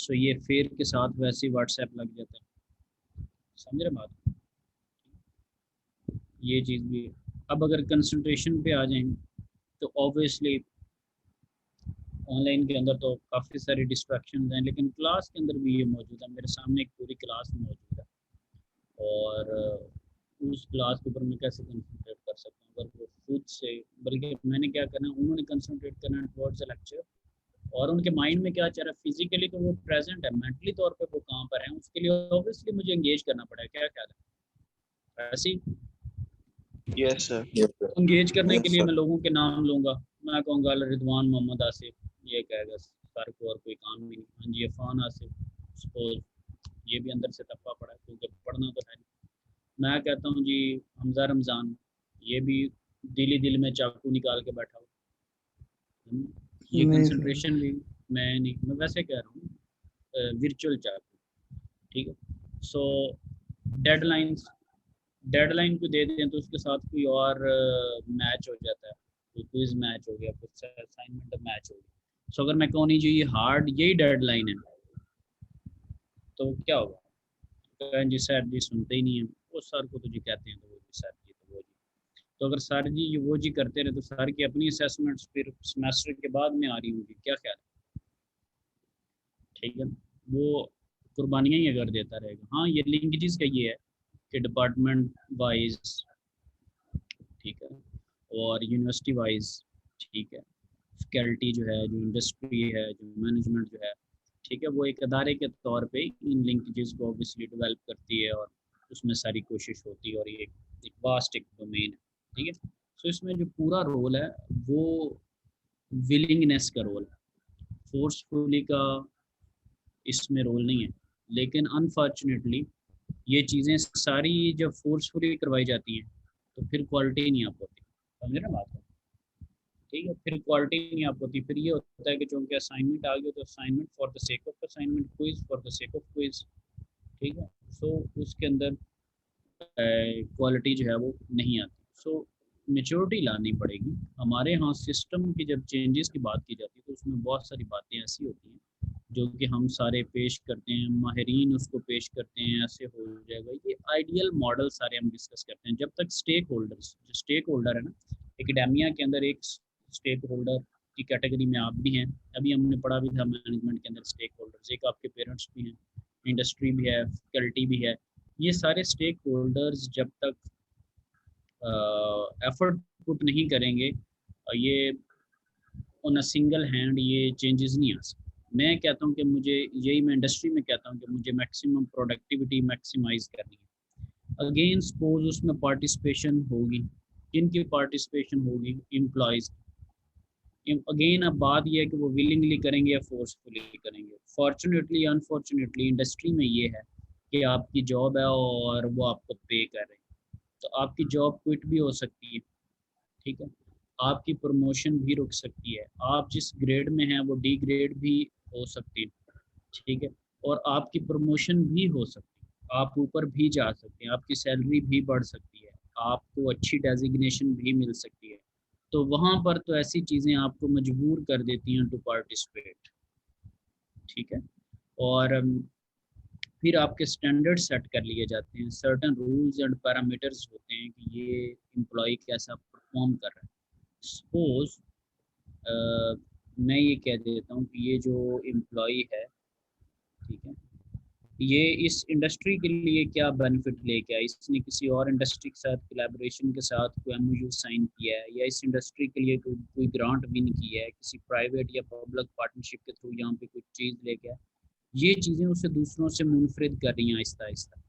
तो ये फेयर के साथ वैसे ही व्हाट्सएप लग जाता है, समझ रहे बात? ये चीज़ भी है। अब अगर कंसंट्रेशन पे आ जाएं तो ऑब्वियसली ऑनलाइन के अंदर तो काफ़ी सारी डिस्ट्रैक्शन हैं, लेकिन क्लास के अंदर भी ये मौजूद है। मेरे सामने एक पूरी क्लास मौजूद है और उस क्लास के ऊपर मैं कैसे कंसंट्रेट कर सकता हूँ अगर वो खुद से, बल्कि मैंने क्या करना है, उन्होंने कंसंट्रेट करना है टुवर्ड्स द लेक्चर, और उनके माइंड में क्या चल रहा है, फिजिकली तो वो प्रेजेंट है, मेंटली तौर पे वो कहाँ पर है, उसके लिए ऑब्वियसली मुझे एंगेज करना पड़ेगा। क्या ख्याल है? ऐसे ही Yes, sir. Yes, sir. Engage करने के यस लिए सर मैं लोगों के नाम लूँगा, मैं कहूँगा रिजवान मोहम्मद आसिफ, ये कहेगा सर को और कोई काम भी नहीं, हाँ जी अफान आसिफ, सपोज ये भी अंदर से तप्पा पड़ा है क्योंकि पढ़ना तो है नहीं। मैं कहता हूँ जी हमजा रमज़ान, ये भी दिल ही दिल में चाकू निकाल के बैठा हुआ, ये नहीं सर। कंसंट्रेशन भी मैं नहीं, मैं वैसे कह रहा हूँ वर्चुअल चाकू, ठीक है। सो डेडलाइन को दे दें तो उसके साथ कोई और मैच हो जाता है, कोई क्विज मैच हो गया, कुछ असाइनमेंट मैच हो गया। सो अगर मैं कहूँ नहीं जी ये हार्ड यही डेडलाइन है तो क्या होगा? कहें जी सर जी सुनते ही नहीं है, वो सर को तो जी कहते हैं तो वो जी सर जी तो वो जी, तो अगर सर जी ये वो जी करते रहे तो सर की अपनी असेसमेंट्स फिर सेमेस्टर के बाद में आ रही होंगी। क्या ख्याल है? ठीक है, वो कुर्बानियाँ ही अगर देता रहेगा। हाँ ये लिंकेजेस का ये है कि डिपार्टमेंट वाइज, ठीक है, और यूनिवर्सिटी वाइज, ठीक है, फैकल्टी जो है, जो इंडस्ट्री है, जो मैनेजमेंट जो है, ठीक है, वो एक अदारे के तौर पे इन लिंकेजेस को ऑब्वियसली डेवलप करती है और उसमें सारी कोशिश होती है और ये एक वास्ट एक डोमेन है, ठीक है। सो इसमें जो पूरा रोल है वो विलिंगनेस का रोल है, फोर्सफुली का इसमें रोल नहीं है। लेकिन अनफॉर्चुनेटली ये चीज़ें सारी जब फोर्सफुली करवाई जाती हैं तो फिर क्वालिटी नहीं आ पाती, समझे ना बात को? ठीक है, फिर क्वालिटी नहीं आ पाती, फिर ये होता है कि चूँकि असाइनमेंट आ गया तो assignment for the sake of assignment, quiz for the sake of quiz, ठीक है। सो उसके अंदर क्वालिटी जो है वो नहीं आती। सो मेच्योरिटी लानी पड़ेगी हमारे यहाँ। सिस्टम की जब चेंजेस की बात की जाती है तो उसमें बहुत सारी बातें ऐसी होती हैं जो कि हम सारे पेश करते हैं, माहिरीन उसको पेश करते हैं, ऐसे हो जाएगा, ये आइडियल मॉडल सारे हम डिस्कस करते हैं। जब तक स्टेक होल्डर्स, जो स्टेक होल्डर है ना, एकेडेमिया के अंदर एक स्टेक होल्डर की कैटेगरी में आप भी हैं, अभी हमने पढ़ा भी था मैनेजमेंट के अंदर स्टेक होल्डर्स, एक आपके पेरेंट्स भी हैं, इंडस्ट्री भी है, फैकल्टी भी है। ये सारे स्टेक होल्डर्स जब तक एफर्ट पुट नहीं करेंगे ये ऑन अ सिंगल हैंड ये चेंजेस नहीं आ सकते। मैं कहता हूँ कि मुझे यही, मैं इंडस्ट्री में कहता हूँ कि मुझे मैक्सिमम प्रोडक्टिविटी मैक्सिमाइज करनी है। अगेन सपोज उसमें पार्टिसिपेशन होगी, किनकी पार्टिसिपेशन होगी? एम्प्लॉयज़। अगेन अब बात यह है कि वो विलिंगली करेंगे या फोर्सफुली करेंगे। फॉर्चुनेटली अनफॉर्चुनेटली इंडस्ट्री में ये है कि आपकी जॉब है और वो आपको पे कर रहे हैं, तो आपकी जॉब क्विट भी हो सकती है, ठीक है, आपकी प्रमोशन भी रुक सकती है, आप जिस ग्रेड में हैं वो डी ग्रेड भी हो सकती है, ठीक है, और आपकी प्रमोशन भी हो सकती है, आप ऊपर भी जा सकते हैं, आपकी सैलरी भी बढ़ सकती है, आपको अच्छी डेजिग्नेशन भी मिल सकती है। तो वहाँ पर तो ऐसी चीज़ें आपको मजबूर कर देती हैं टू पार्टिसिपेट, ठीक है। और फिर आपके स्टैंडर्ड सेट कर लिए जाते हैं, सर्टन रूल्स एंड पैरामीटर्स होते हैं कि ये एम्प्लॉय कैसा परफॉर्म कर रहा है। सपोज मैं ये कह देता हूँ कि ये जो एम्प्लॉय है, ठीक है, ये इस इंडस्ट्री के लिए क्या बेनिफिट लेके आया, इसने किसी और इंडस्ट्री के साथ कोलैबोरेशन के साथ कोई एमओयू साइन किया है, या इस इंडस्ट्री के लिए कोई ग्रांट विन की है, किसी प्राइवेट या पब्लिक पार्टनरशिप के थ्रू यहाँ पे कुछ चीज़ लेके आया। ये चीज़ें उसे दूसरों से मुनफरिद कर रही हैं आहिस्ता आहिस्ता,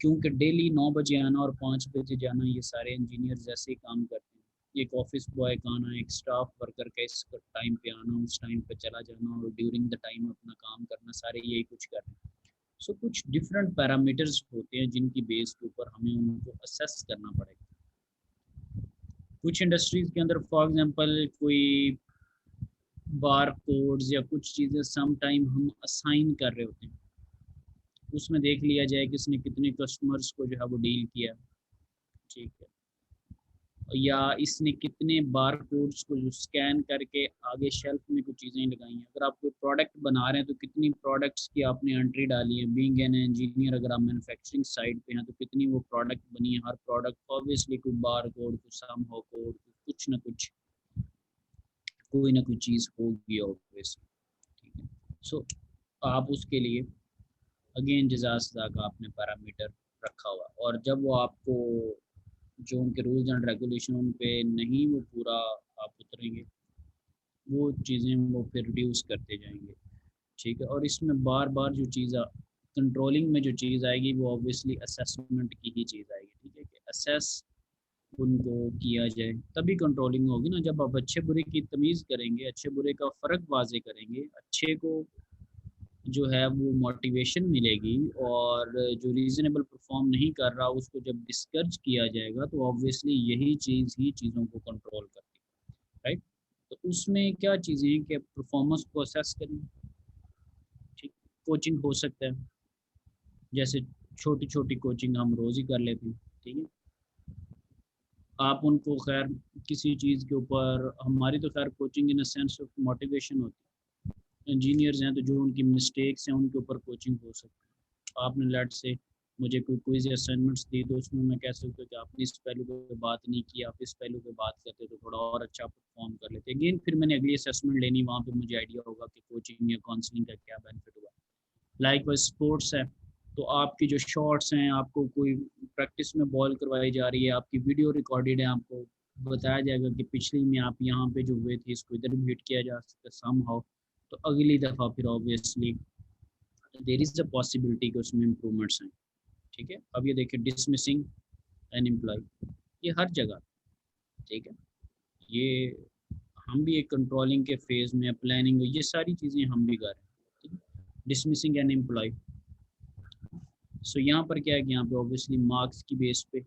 क्योंकि डेली 9 बजे आना और 5 बजे जाना, ये सारे इंजीनियर जैसे ही काम करते हैं। एक ऑफिस बॉय का आना, एक स्टाफ वर्कर का इस टाइम पे आना, उस टाइम पे चला जाना और ड्यूरिंग द टाइम अपना काम करना, सारे यही कुछ कर रहे हैं। सो कुछ डिफरेंट पैरामीटर्स होते हैं जिनकी बेस के ऊपर हमें उनको असेस करना पड़ेगा। कुछ इंडस्ट्रीज के अंदर फॉर एग्जांपल कोई बार कोड्स या कुछ चीज़ें सम टाइम हम असाइन कर रहे होते हैं, उसमें देख लिया जाए कि इसने कितने कस्टमर्स को जो है वो डील किया, ठीक है, या इसने कितने बार कोड्स को जो स्कैन करके आगे शेल्फ में कुछ चीज़ें लगाई हैं। अगर आप कोई प्रोडक्ट बना रहे हैं तो कितनी प्रोडक्ट्स की आपने एंट्री डाली है। बीइंग एन इंजीनियर, अगर आप मैन्युफैक्चरिंग साइड पे हैं तो कितनी वो प्रोडक्ट बनी है। हर प्रोडक्ट ऑब्वियसली कोई बार कोड, कोई सम हो कोड, कुछ ना कुछ, कोई ना कोई चीज़ होगी ऑब्वियसली, ठीक है। सो आप उसके लिए अगेन जज़ा सज़ा का आपने पैरामीटर रखा हुआ, और जब वो आपको जो उनके रूल्स एंड रेगुलेशन उन पे नहीं वो पूरा आप उतरेंगे, वो चीज़ें वो फिर रिड्यूस करते जाएंगे, ठीक है। और इसमें बार बार जो चीज़ कंट्रोलिंग में जो चीज़ आएगी वो ऑब्वियसली असेसमेंट की ही चीज़ आएगी, ठीक है, कि असेस उनको किया जाए, तभी कंट्रोलिंग होगी ना। जब आप अच्छे बुरे की तमीज़ करेंगे, अच्छे बुरे का फ़र्क वाजे करेंगे, अच्छे को जो है वो मोटिवेशन मिलेगी, और जो रीज़नेबल परफॉर्म नहीं कर रहा उसको जब डिस्करेज किया जाएगा, तो ऑब्वियसली यही चीज़ ही चीज़ों को कंट्रोल करती है, राइट। तो उसमें क्या चीज़ें हैं कि परफॉर्मेंस को असेस करें, ठीक। कोचिंग हो सकता है, जैसे छोटी छोटी कोचिंग हम रोज़ ही कर लेते हैं, ठीक है। आप उनको खैर किसी चीज़ के ऊपर, हमारी तो खैर coaching in a sense of motivation होती है। इंजीनियर्स हैं तो जो उनकी मिस्टेक्स हैं उनके ऊपर कोचिंग हो सकती है। आपने लेट से मुझे कोई क्विज असाइनमेंट्स दी तो उसमें मैं कह सकता हूँ कि आपने इस पहलू पे बात नहीं की, आप इस पहलू पे बात करते तो थोड़ा और अच्छा परफॉर्म कर लेते। अगेन फिर मैंने अगली असेसमेंट लेनी, वहाँ पे मुझे आइडिया होगा कि कोचिंग या काउंसलिंग का क्या बेनिफिट हुआ। लाइक वाइज स्पोर्ट्स है तो आपकी जो शॉट्स हैं, आपको कोई प्रैक्टिस में बॉल करवाई जा रही है, आपकी वीडियो रिकॉर्डेड है, आपको बताया जाएगा कि पिछली में आप यहाँ पे जो हुए थे इसको इधर भी हिट किया जा सकता है सम हाउ, तो अगली दफ़ा फिर obviously there is a possibility कि उसमें इम्प्रूवमेंट्स हैं, ठीक है। अब ये देखिए डिसमिसिंग एन एम्प्लॉय, ये हर जगह, ठीक है, ये हम भी एक कंट्रोलिंग के फेज़ में, प्लानिंग, ये सारी चीज़ें हम भी कर रहे हैं। डिसमिसिंग एन एम्प्लॉय, सो यहाँ पर क्या है कि यहाँ पे ऑब्वियसली मार्क्स की बेस पे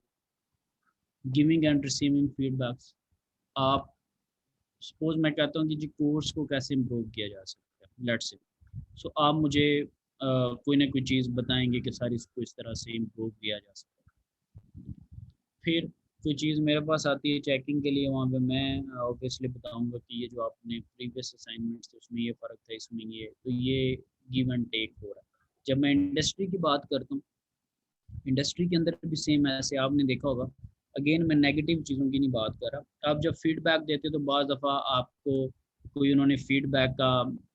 गिविंग एंड रिसीविंग फीडबैक्स। आप सपोज मैं कहता हूँ कि जी कोर्स को कैसे इम्प्रूव किया जा सकता है, लेट्स से, सो आप मुझे कोई ना कोई चीज़ बताएंगे कि सर इसको इस तरह से इम्प्रूव किया जा सकता है। फिर कोई चीज़ मेरे पास आती है चेकिंग के लिए, वहाँ पे मैं ऑब्वियसली बताऊंगा कि ये जो आपने प्रीवियस असाइनमेंट्स थे उसमें ये फ़र्क था, इसमें ये, तो ये गिव एंड टेक हो रहा है। जब मैं इंडस्ट्री की बात करता हूँ, इंडस्ट्री के अंदर भी सेम ऐसे आपने देखा होगा। अगेन मैं नेगेटिव चीज़ों की नहीं बात कर रहा। आप जब फीडबैक देते तो बाज़ दफ़ा आपको कोई उन्होंने फीडबैक का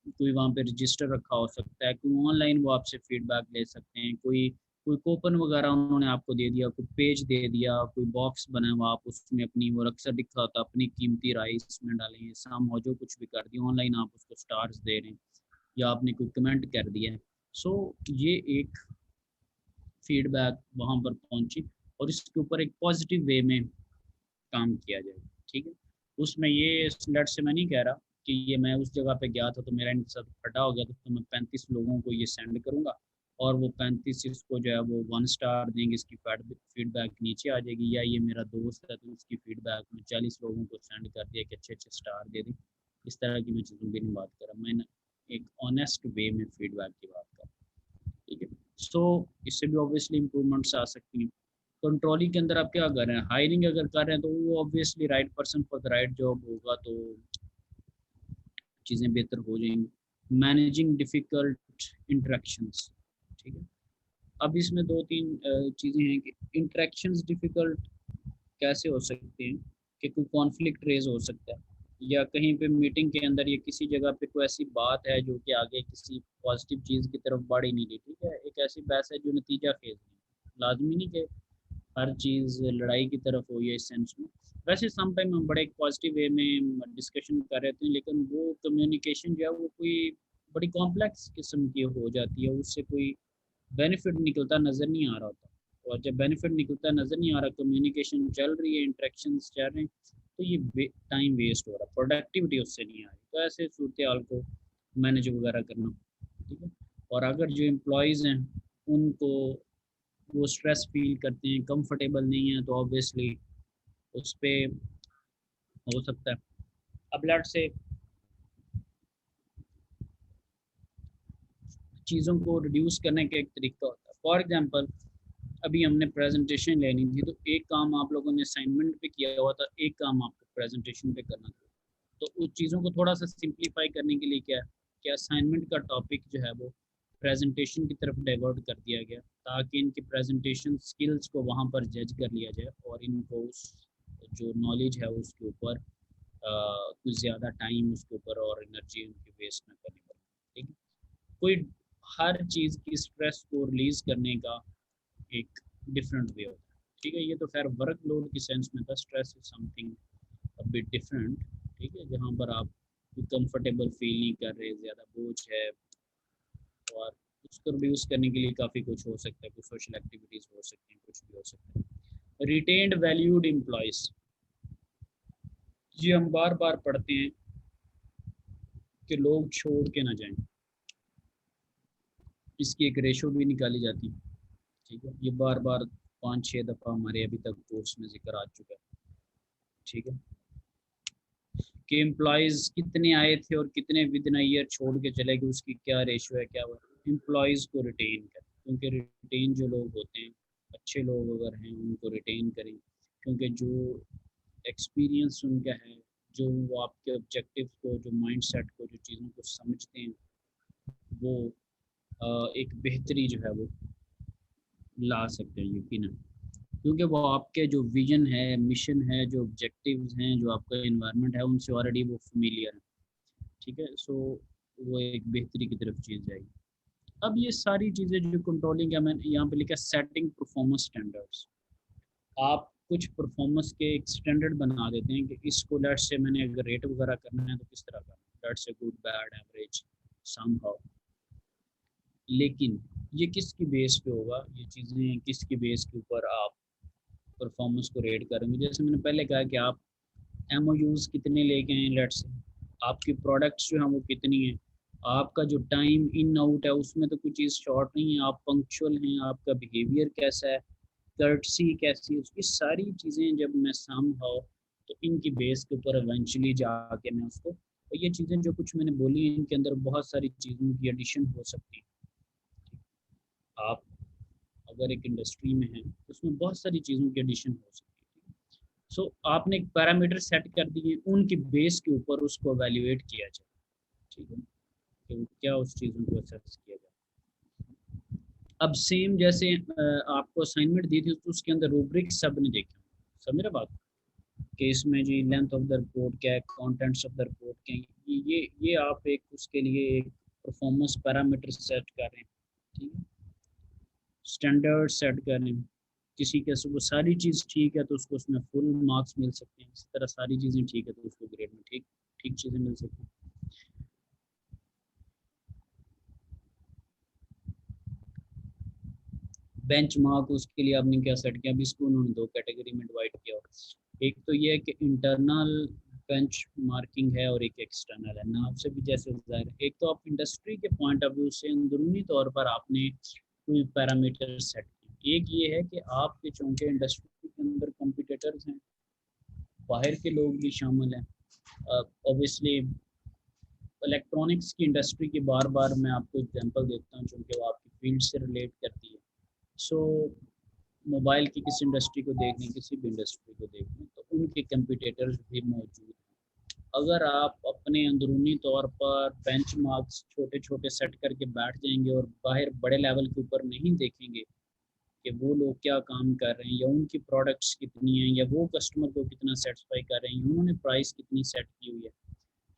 कोई वहाँ पे रजिस्टर रखा हो सकता है, कोई ऑनलाइन वो आपसे फीडबैक ले सकते हैं, कोई कोई कूपन वगैरह उन्होंने आपको दे दिया, कोई पेज दे दिया, कोई बॉक्स बना हुआ, आप उसमें अपनी वो अक्सर लिखा होता अपनी कीमती राय इसमें डालें, शाम हो जो कुछ भी कर दिया, ऑनलाइन आप उसको स्टार्स दे रहे हैं, या आपने कोई कमेंट कर दिया है, सो ये एक फीडबैक वहाँ पर पहुँची और इसके ऊपर एक पॉजिटिव वे में काम किया जाए, ठीक है। उसमें ये लेट से मैं नहीं कह रहा कि ये मैं उस जगह पे गया था तो मेरा इनके साथ फटा हो गया तो मैं 35 लोगों को ये सेंड करूँगा और वो 35 इसको जो है वो 1 स्टार देंगे, इसकी फीडबैक नीचे आ जाएगी, या ये मेरा दोस्त है तो इसकी फीडबैक में 40 लोगों को सेंड कर दिया कि अच्छे अच्छे स्टार दे दें। इस तरह की मैं चीज़ों की नहीं बात कर रहा, मैंने एक ऑनेस्ट वे में फीडबैक की बात कर रहा हूँ, ठीक है। सो इससे भी ऑब्वियसली इम्प्रूवमेंट्स आ सकती हैं। कंट्रोलिंग के अंदर आप क्या कर रहे हैं, हायरिंग अगर कर रहे हैं तो वो obviously right person for the right job होगा तो चीज़ें बेहतर हो जाएंगी। मैनेजिंग डिफ़िकल्ट इंटरेक्शंस, ठीक है। अब इसमें 2-3 चीज़ें हैं कि इंटरेक्शंस डिफ़िकल्ट कैसे हो सकते हैं कि कोई कॉन्फ्लिक्ट रेज हो सकता है या कहीं पे मीटिंग के अंदर या किसी जगह पे कोई ऐसी बात है जो कि आगे किसी पॉजिटिव चीज़ की तरफ बढ़ ही नहीं रही, ठीक है। एक ऐसी बहस है जो नतीजा खेज नहीं, लाजमी नहीं कि हर चीज़ लड़ाई की तरफ हो या इस सेंस में। वैसे सम टाइम हम बड़े एक पॉजिटिव वे में डिस्कशन कर रहे थे लेकिन वो कम्युनिकेशन जो है वो कोई बड़ी कॉम्प्लेक्स किस्म की हो जाती है, उससे कोई बेनिफिट निकलता नज़र नहीं आ रहा होता। और जब बेनिफिट निकलता नज़र नहीं आ रहा, कम्युनिकेशन चल रही है, इंटरेक्शंस चल रहे हैं, तो ये टाइम वेस्ट हो रहा है, प्रोडक्टिविटी उससे नहीं आ रही। तो ऐसे सूरत हाल को मैनेज वगैरह करना, ठीक है। और अगर जो एम्प्लॉयज़ हैं उनको वो स्ट्रेस फील करते हैं, कंफर्टेबल नहीं है, तो ऑब्वियसली उस पर हो सकता है। अब लेट से चीज़ों को रिड्यूस करने का एक तरीका होता है। फॉर एग्जांपल अभी हमने प्रेजेंटेशन लेनी थी तो एक काम आप लोगों ने असाइनमेंट पे किया हुआ था, एक काम आपको प्रेजेंटेशन पे करना था। तो उस चीज़ों को थोड़ा सा सिंप्लीफाई करने के लिए क्या है कि असाइनमेंट का टॉपिक जो है वो प्रेजेंटेशन की तरफ डाइवर्ट कर दिया गया ताकि इनकी प्रेजेंटेशन स्किल्स को वहाँ पर जज कर लिया जाए और इनको उस जो नॉलेज है उसके ऊपर कुछ ज़्यादा टाइम उसके ऊपर और एनर्जी उनकी वेस्ट ना करनी पड़े, ठीक है। कोई हर चीज़ की स्ट्रेस को रिलीज़ करने का एक डिफरेंट वे होता है, ठीक है। ये तो खैर वर्कलोड की सेंस में था, stress is something a bit different, ठीक है, जहाँ पर आप कंफर्टेबल फील नहीं कर रहे, ज़्यादा बोझ है और उसको रिड्यूस करने के लिए काफ़ी कुछ हो सकता है, कुछ सोशल एक्टिविटीज़ हो सकती हैं, कुछ भी हो सकता है। रिटेन्ड वैल्यूड एम्प्लॉयज़, ये हम बार बार पढ़ते हैं कि लोग छोड़ के ना जाएं, इसकी एक रेशो भी निकाली जाती है, ठीक है। ये बार बार 5-6 दफ़ा हमारे अभी तक कोर्स में जिक्र आ चुका है, ठीक है, कि एम्प्लॉयज़ कितने आए थे और कितने विद इन ईयर छोड़ के चले गए, उसकी क्या रेशो है, क्या एम्प्लॉयज़ को रिटेन करें, क्योंकि रिटेन जो लोग होते हैं, अच्छे लोग अगर हैं उनको रिटेन करें, क्योंकि जो एक्सपीरियंस उनका है, जो वो आपके ऑब्जेक्टिव को, जो माइंड सेट को, जो चीज़ों को समझते हैं, वो एक बेहतरी जो है वो ला सकते हैं यकीनन, क्योंकि वो आपके जो विजन है, मिशन है, जो ऑब्जेक्टिव्स हैं, जो आपका एनवायरनमेंट है, उनसे ऑलरेडी वो फेमिलियर है, ठीक है। सो वो एक बेहतरी की तरफ चीज़ जाएगी। अब ये सारी चीज़ें जो कंट्रोलिंग है, मैंने यहाँ पे लिखा सेटिंग परफॉर्मेंस स्टैंडर्ड्स। आप कुछ परफॉर्मेंस के एक स्टैंडर्ड बना देते हैं कि इसको लेट से मैंने अगर रेट वगैरह करना है तो किस तरह का, लेट से गुड, बैड, एवरेज, समहाउ। लेकिन ये किसकी बेस पे होगा, ये चीज़ें किसकी बेस के ऊपर आप परफॉर्मेंस को रेट करेंगे। जैसे मैंने पहले कहा कि आप MOUs कितने लेके हैं, लेट्स से आपकी प्रोडक्ट्स जो हैं वो कितनी हैं, आपका जो टाइम इन आउट है उसमें तो कोई चीज़ शॉर्ट नहीं है, आप पंक्चुअल हैं, आपका बिहेवियर कैसा है, कर्टसी कैसी है, उसकी सारी चीज़ें जब मैं समहाउ तो इनकी बेस के ऊपर इवेंचुअली जाके मैं उसको, और ये चीज़ें जो कुछ मैंने बोली हैं इनके अंदर बहुत सारी चीज़ों की एडिशन हो सकती है। आप अगर एक इंडस्ट्री में हैं तो उसमें बहुत सारी चीज़ों की एडिशन हो सकती है। सो आपने एक पैरामीटर सेट कर दिए, उनकी बेस के ऊपर उसको एवेल्युएट किया जाए, ठीक है, कि क्या उस चीज़ों को असेस किया जाए। अब सेम जैसे आपको असाइनमेंट दी थी तो उसके अंदर रूब्रिक सब ने देखे, समझ रहे बात, कि इसमें जी लेंथ ऑफ द रिपोर्ट क्या है, कंटेंट्स ऑफ द रिपोर्ट क्या है, ये आप एक उसके लिए एक परफॉर्मेंस पैरामीटर सेट कर रहे हैं, ठीक है, स्टैंडर्ड सेट करें। किसी के वो सारी चीज़ ठीक है तो उसको उसमें फुल मार्क्स मिल सकते हैं, इसी तरह सारी चीज़ें ठीक है तो उसको ग्रेड में ठीक ठीक चीज़ें मिल सकती हैं। बेंचमार्क, उसके लिए आपने क्या सेट किया? अभी इसको उन्होंने दो कैटेगरी में डिवाइड किया। एक तो ये है कि इंटरनल बेंचमार्किंग है और एक एक्सटर्नल है। नाम से भी जैसे जाहिर है, एक तो आप इंडस्ट्री के पॉइंट ऑफ व्यू से अंदरूनी तौर पर आपने कोई पैरामीटर सेट किए। एक ये है कि आपके चूंकि इंडस्ट्री के अंदर कंपटीटर्स हैं, बाहर के लोग भी शामिल हैं। ऑब्वियसली इलेक्ट्रॉनिक्स की इंडस्ट्री की बार बार मैं आपको एग्जांपल देता हूँ क्योंकि वो आपकी फील्ड से रिलेट करती है। सो मोबाइल की किसी इंडस्ट्री को देख लें, किसी भी इंडस्ट्री को देख लें, तो उनके कंपटीटर्स भी मौजूद हैं। अगर आप अपने अंदरूनी तौर पर बेंचमार्क्स छोटे छोटे सेट करके बैठ जाएंगे और बाहर बड़े लेवल के ऊपर नहीं देखेंगे कि वो लोग क्या काम कर रहे हैं या उनकी प्रोडक्ट्स कितनी हैं या वो कस्टमर को कितना सेटिस्फाई कर रहे हैं, उन्होंने प्राइस कितनी सेट की हुई है,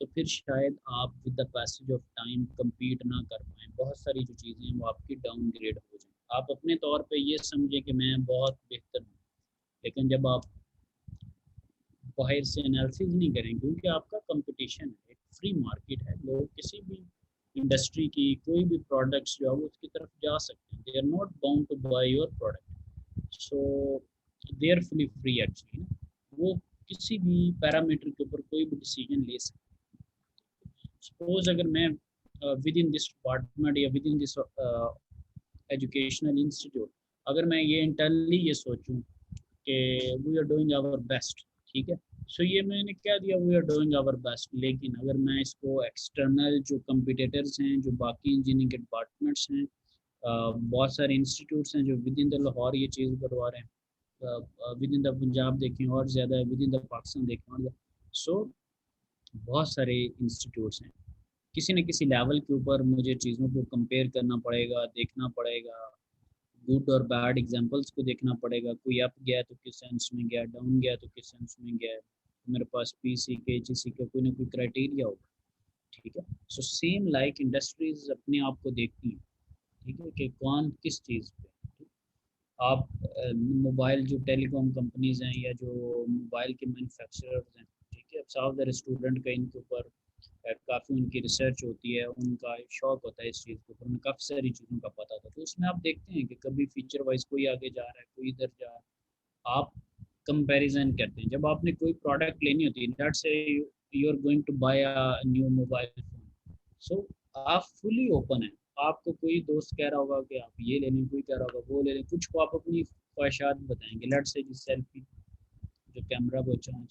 तो फिर शायद आप with the passage of time compete ना कर पाएँ। बहुत सारी जो चीज़ें हैं वो आपकी डाउनग्रेड हो जाएँ। आप अपने तौर पे ये समझें कि मैं बहुत बेहतर हूँ, लेकिन जब आप बाहर से एनालिसिस नहीं करें, क्योंकि आपका कंपटीशन है, एक फ्री मार्केट है, लोग किसी भी इंडस्ट्री की कोई भी प्रोडक्ट्स जो है वो उसकी तरफ जा सकते हैं। They are not bound to buy your product, so they are fully free actually. वो किसी भी पैरामीटर के ऊपर कोई भी डिसीजन ले सकते हैं। सपोज अगर मैं विद इन दिस डिपार्टमेंट या within this educational institute, अगर मैं ये इंटरनली ये सोचूं कि we are doing our best, ठीक है, सो ये मैंने क्या दिया, we are doing our best. लेकिन अगर मैं इसको एक्सटर्नल जो कंपटीटर्स हैं, जो बाकी इंजीनियरिंग के डिपार्टमेंट्स हैं, बहुत सारे इंस्टीट्यूट्स हैं जो विद इन द लाहौर ये चीज़ करवा रहे हैं, विद इन द पंजाब देखें और ज़्यादा है, विद इन द पाकिस्तान देखें और ज़्यादा। सो बहुत सारे इंस्टीट्यूट्स हैं, किसी न किसी लेवल के ऊपर मुझे चीज़ों को कंपेयर करना पड़ेगा, देखना पड़ेगा, गुड और बैड एग्जांपल्स को देखना पड़ेगा। कोई अप गया तो किस सेंस में गया, डाउन गया तो किस सेंस में गया। मेरे पास पीसी के एचईसी का कोई ना कोई क्राइटेरिया होगा, ठीक है। सो सेम लाइक इंडस्ट्रीज अपने आप को देखती हैं, ठीक है, कि कौन किस चीज़ पे। आप मोबाइल जो टेलीकॉम कंपनीज हैं या जो मोबाइल के मैन्युफैक्चरर्स हैं, ठीक है, अब साफ ज़रा स्टूडेंट का इनके ऊपर काफ़ी उनकी रिसर्च होती है, उनका शौक होता है इस चीज़ के ऊपर, उन्हें काफ़ी सारी चीज़ों का पता होता है। तो उसमें आप देखते हैं कि कभी फीचर वाइज कोई आगे जा रहा है, कोई इधर जा रहा है, आप कंपैरिजन करते हैं। जब आपने कोई प्रोडक्ट लेनी होती है, let's say you are going to buy a new mobile phone, so आप फुली ओपन है। आपको कोई दोस्त कह रहा होगा कि आप ये ले लें, कोई कह रहा होगा वो ले लें, कुछ को आप अपनी ख्वाहिशात बताएंगे, लेट्स से जी सेल्फी जो कैमरा वो अच्छा,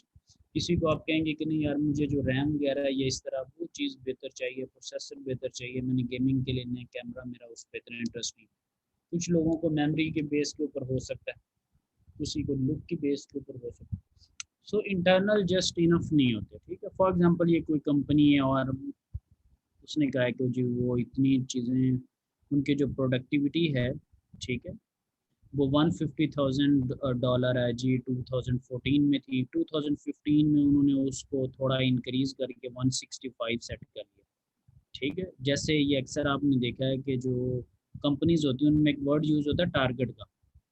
किसी को आप कहेंगे कि नहीं यार मुझे जो रैम वगैरह है ये इस तरह वो चीज़ बेहतर चाहिए, प्रोसेसर बेहतर चाहिए, मैंने गेमिंग के लिए नया कैमरा, मेरा उस पर इतना इंटरेस्ट नहीं। कुछ लोगों को मेमोरी के बेस के ऊपर हो सकता है, किसी को लुक की बेस के ऊपर हो सकता है। सो इंटरनल जस्ट इनफ नहीं होते, ठीक है। फॉर एग्जांपल ये कोई कंपनी है और उसने कहा है कि जी वो इतनी चीज़ें, उनकी जो प्रोडक्टिविटी है, ठीक है, वो $150,000 है जी, 2014 में थी, 2015 में उन्होंने उसको थोड़ा इंक्रीज़ करके 165 सेट कर लिया, ठीक है। जैसे ये अक्सर आपने देखा है कि जो कंपनीज होती हैं उनमें एक वर्ड यूज़ होता है टारगेट का,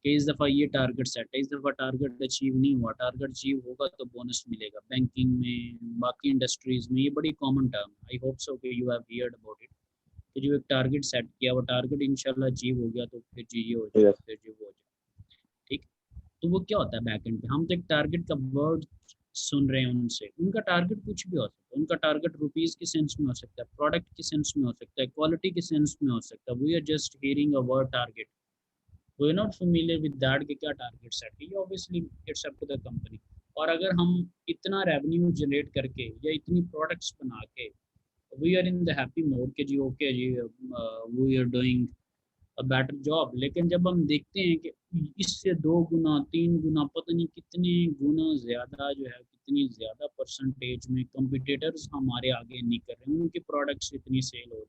कि इस दफ़ा ये टारगेट सेट है, इस दफ़ा टारगेट अचीव नहीं हुआ, टारगेट अचीव होगा तो बोनस मिलेगा। बैंकिंग में, बाकी इंडस्ट्रीज़ में ये बड़ी कॉमन टर्म है। आई होप सो कि you have heard about it, कि जो एक टारगेट सेट किया, वो टारगेट इंशाल्लाह अचीव हो गया तो फिर जी ये हो जाएगा, फिर जी वो हो जाएगा, ठीक। तो वो क्या होता है बैक एंड पे, हम तो एक टारगेट का वर्ड सुन रहे हैं उनसे, उनका टारगेट कुछ भी हो सकता है, उनका टारगेट रुपीज़ के सेंस में हो सकता है, प्रोडक्ट के सेंस में हो सकता है, क्वालिटी के सेंस में हो सकता है। We are just hearing a word target, we are not familiar with that कि क्या टारगेट सेट है। ये obviously it's up to the company. और अगर हम इतना रेवेन्यू जनरेट करके या इतनी प्रोडक्ट्स बना के we are in the happy mode कि जी ओके जी we are doing a better job, लेकिन जब हम देखते हैं कि इससे 2 गुना 3 गुना पता नहीं कितने गुना ज़्यादा जो है, कितनी ज़्यादा परसेंटेज में कंपटीटर्स हमारे आगे नहीं कर रहे हैं, उनकी प्रोडक्ट्स इतनी सेल हो रही,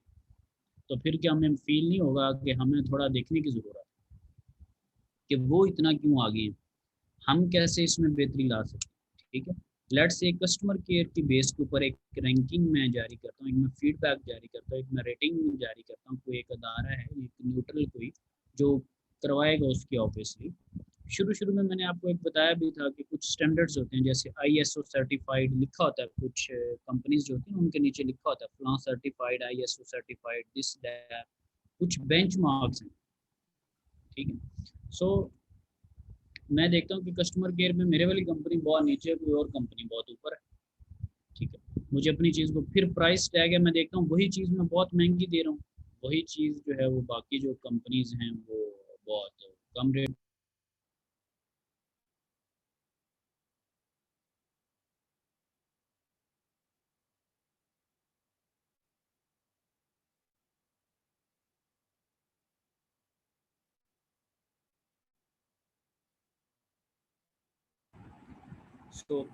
तो फिर क्या हमें फील नहीं होगा कि हमें थोड़ा देखने की ज़रूरत है कि वो इतना क्यों आगे हैं, हम कैसे इसमें बेहतरी ला सकते हैं, ठीक है। लेट्स से कस्टमर केयर की बेस के ऊपर एक रैंकिंग में जारी करता हूँ, एक मैं फीडबैक जारी करता हूँ, एक मैं रेटिंग जारी करता हूँ। कोई एक अदारा है, एक न्यूट्रल कोई जो करवाएगा उसकी, ऑब्वियसली शुरू शुरू में मैंने आपको एक बताया भी था कि कुछ स्टैंडर्ड्स होते हैं, जैसे ISO सर्टिफाइड लिखा होता है, कुछ कंपनीज जो होती हैं उनके नीचे लिखा होता है फलां certified, ISO certified, this that, कुछ बेंचमार्क्स हैं। ठीक है। सो मैं देखता हूँ कि कस्टमर केयर में मेरे वाली कंपनी बहुत नीचे है, कोई और कंपनी बहुत ऊपर है। ठीक है, मुझे अपनी चीज़ को फिर प्राइस टैग है, मैं देखता हूँ वही चीज़ मैं बहुत महंगी दे रहा हूँ, वही चीज़ जो है वो बाकी जो कंपनीज हैं वो बहुत कम रेट। सो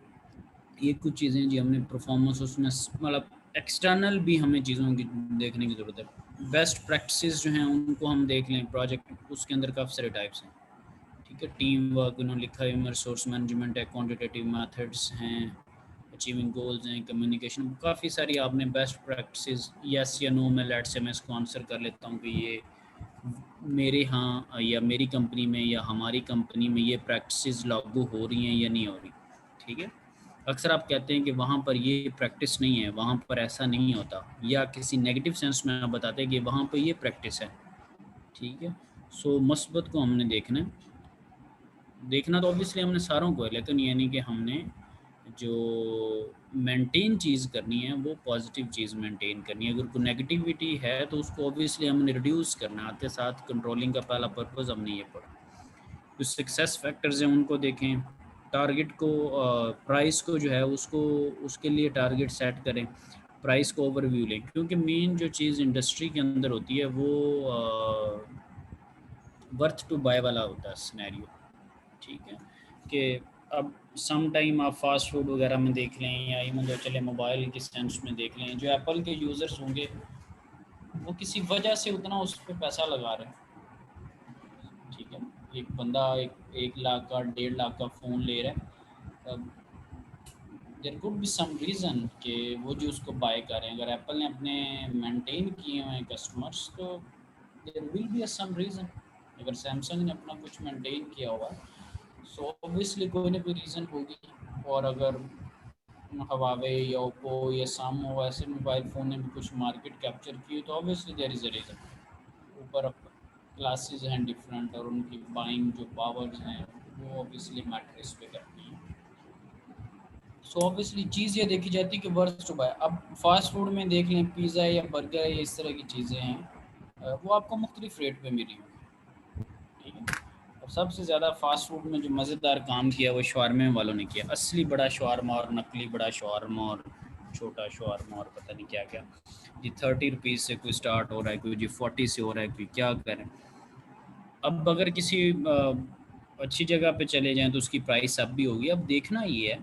ये कुछ चीज़ें जी हमने परफॉर्मेंस उसमें मतलब एक्सटर्नल भी हमें चीज़ों की देखने की ज़रूरत है। बेस्ट प्रैक्टिसेस जो हैं उनको हम देख लें, प्रोजेक्ट उसके अंदर काफ़ी सारे टाइप्स हैं। ठीक है, टीम वर्क उन्होंने लिखा है, ह्यूमन रिसोर्स मैनेजमेंट है, क्वांटिटेटिव मेथड्स हैं, अचीविंग गोल्स हैं, कम्युनिकेशन, काफ़ी सारी आपने बेस्ट प्रैक्टिसेस यस या नो में लेट से मैं इसको आंसर कर लेता हूँ कि ये मेरे यहाँ या मेरी कंपनी में या हमारी कंपनी में ये प्रैक्टिसेस लागू हो रही हैं या नहीं हो रही। ठीक है, अक्सर आप कहते हैं कि वहाँ पर ये प्रैक्टिस नहीं है, वहाँ पर ऐसा नहीं होता, या किसी नेगेटिव सेंस में आप बताते हैं कि वहाँ पर ये प्रैक्टिस है। ठीक है, सो मस्बत को हमने देखना तो ऑब्वियसली हमने सारों को है, लेकिन ये नहीं कि हमने जो मेंटेन चीज़ करनी है वो पॉजिटिव चीज़ मेंटेन करनी है। अगर कोई नेगेटिविटी है तो उसको ऑब्वियसली हमने रिड्यूस करना है, आते साथ कंट्रोलिंग का पहला पर्पज़ हमने ये पढ़ा। कुछ सक्सेस फैक्टर्स हैं उनको देखें, टारगेट को प्राइस को जो है उसको उसके लिए टारगेट सेट करें, प्राइस को ओवरव्यू लें, क्योंकि मेन जो चीज़ इंडस्ट्री के अंदर होती है वो वर्थ टू बाय वाला होता है सिनेरियो। ठीक है, कि अब सम टाइम आप फास्ट फूड वगैरह में देख लें या इवन तो चले मोबाइल के सेंस में देख लें, जो एप्पल के यूज़र्स होंगे वो किसी वजह से उतना उस पर पैसा लगा रहे हैं। ठीक है, एक बंदा एक लाख का 1.5 लाख का फ़ोन ले रहा है, अब there could be some reason कि वो जो उसको बाय कर रहे हैं। अगर एप्पल ने अपने मेंटेन किए हुए हैं कस्टमर्स तो there will be some reason. अगर सैमसंग ने अपना कुछ मेंटेन किया हुआ सो ऑब्वियसली कोई ना कोई रीज़न होगी। और अगर हवावे या ओप्पो या सामो ऐसे मोबाइल फ़ोन ने भी कुछ मार्केट कैप्चर की तो obviously there is a reason. ऊपर क्लासेस हैं डिफरेंट और उनकी बाइंग जो पावर्स हैं वो ऑब्वियसली मैटर इस पे करती हैं। सो ऑब्वियसली चीज़ ये देखी जाती है कि वर्थ टू बाय। अब फास्ट फूड में देख लें, पिज़्ज़ा या बर्गर या इस तरह की चीज़ें हैं वो आपको मुख्तलिफ रेट पे मिली होंगी। ठीक है, और सबसे ज़्यादा फास्ट फूड में जो मज़ेदार काम किया वो शवारमे वालों ने किया। असली बड़ा शवारमा और नकली बड़ा शवारमा और छोटा शवारमा और पता नहीं क्या क्या जी। 30 रुपीज़ से कोई स्टार्ट हो रहा है, कोई जी 40 से हो रहा है, कोई क्या करें। अब अगर किसी अच्छी जगह पे चले जाएं तो उसकी प्राइस अब भी होगी। अब देखना ये है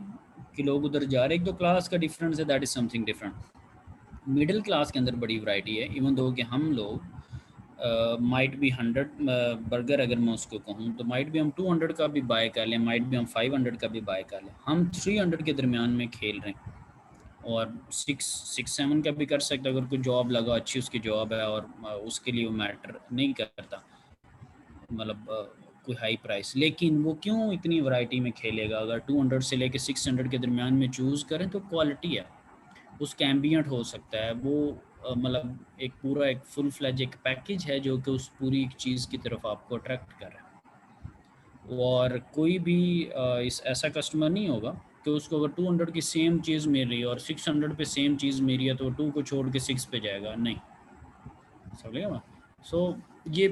कि लोग उधर जा रहे हैं, एक तो क्लास का डिफरेंस है, that is something different. Middle class के अंदर बड़ी वैरायटी है, इवन दो कि हम लोग माइट भी 100 बर्गर अगर मैं उसको कहूँ तो माइट भी हम 200 का भी बाय कर लें, माइट भी हम 500 का भी बाय कर लें, हम 300 के दरमियान में खेल रहे हैं। और 6-7 का भी कर सकते अगर कोई जॉब लगा, अच्छी उसकी जॉब है और उसके लिए वो मैटर नहीं करता, मतलब कोई हाई प्राइस। लेकिन वो क्यों इतनी वैरायटी में खेलेगा? अगर 200 से लेके 600 के दरमियान में चूज़ करें तो क्वालिटी है, उसका एम्बियंट हो सकता है वो मतलब एक पूरा एक फुल फ्लैज एक पैकेज है जो कि उस पूरी चीज़ की तरफ आपको अट्रैक्ट कर रहा है। और कोई भी इस ऐसा कस्टमर नहीं होगा कि उसको अगर 200 की सेम चीज़ मिल रही है और 600 पे सेम चीज़ मिल रही है तो 2 को छोड़ के 6 पे जाएगा, नहीं। समझेगा? सो ये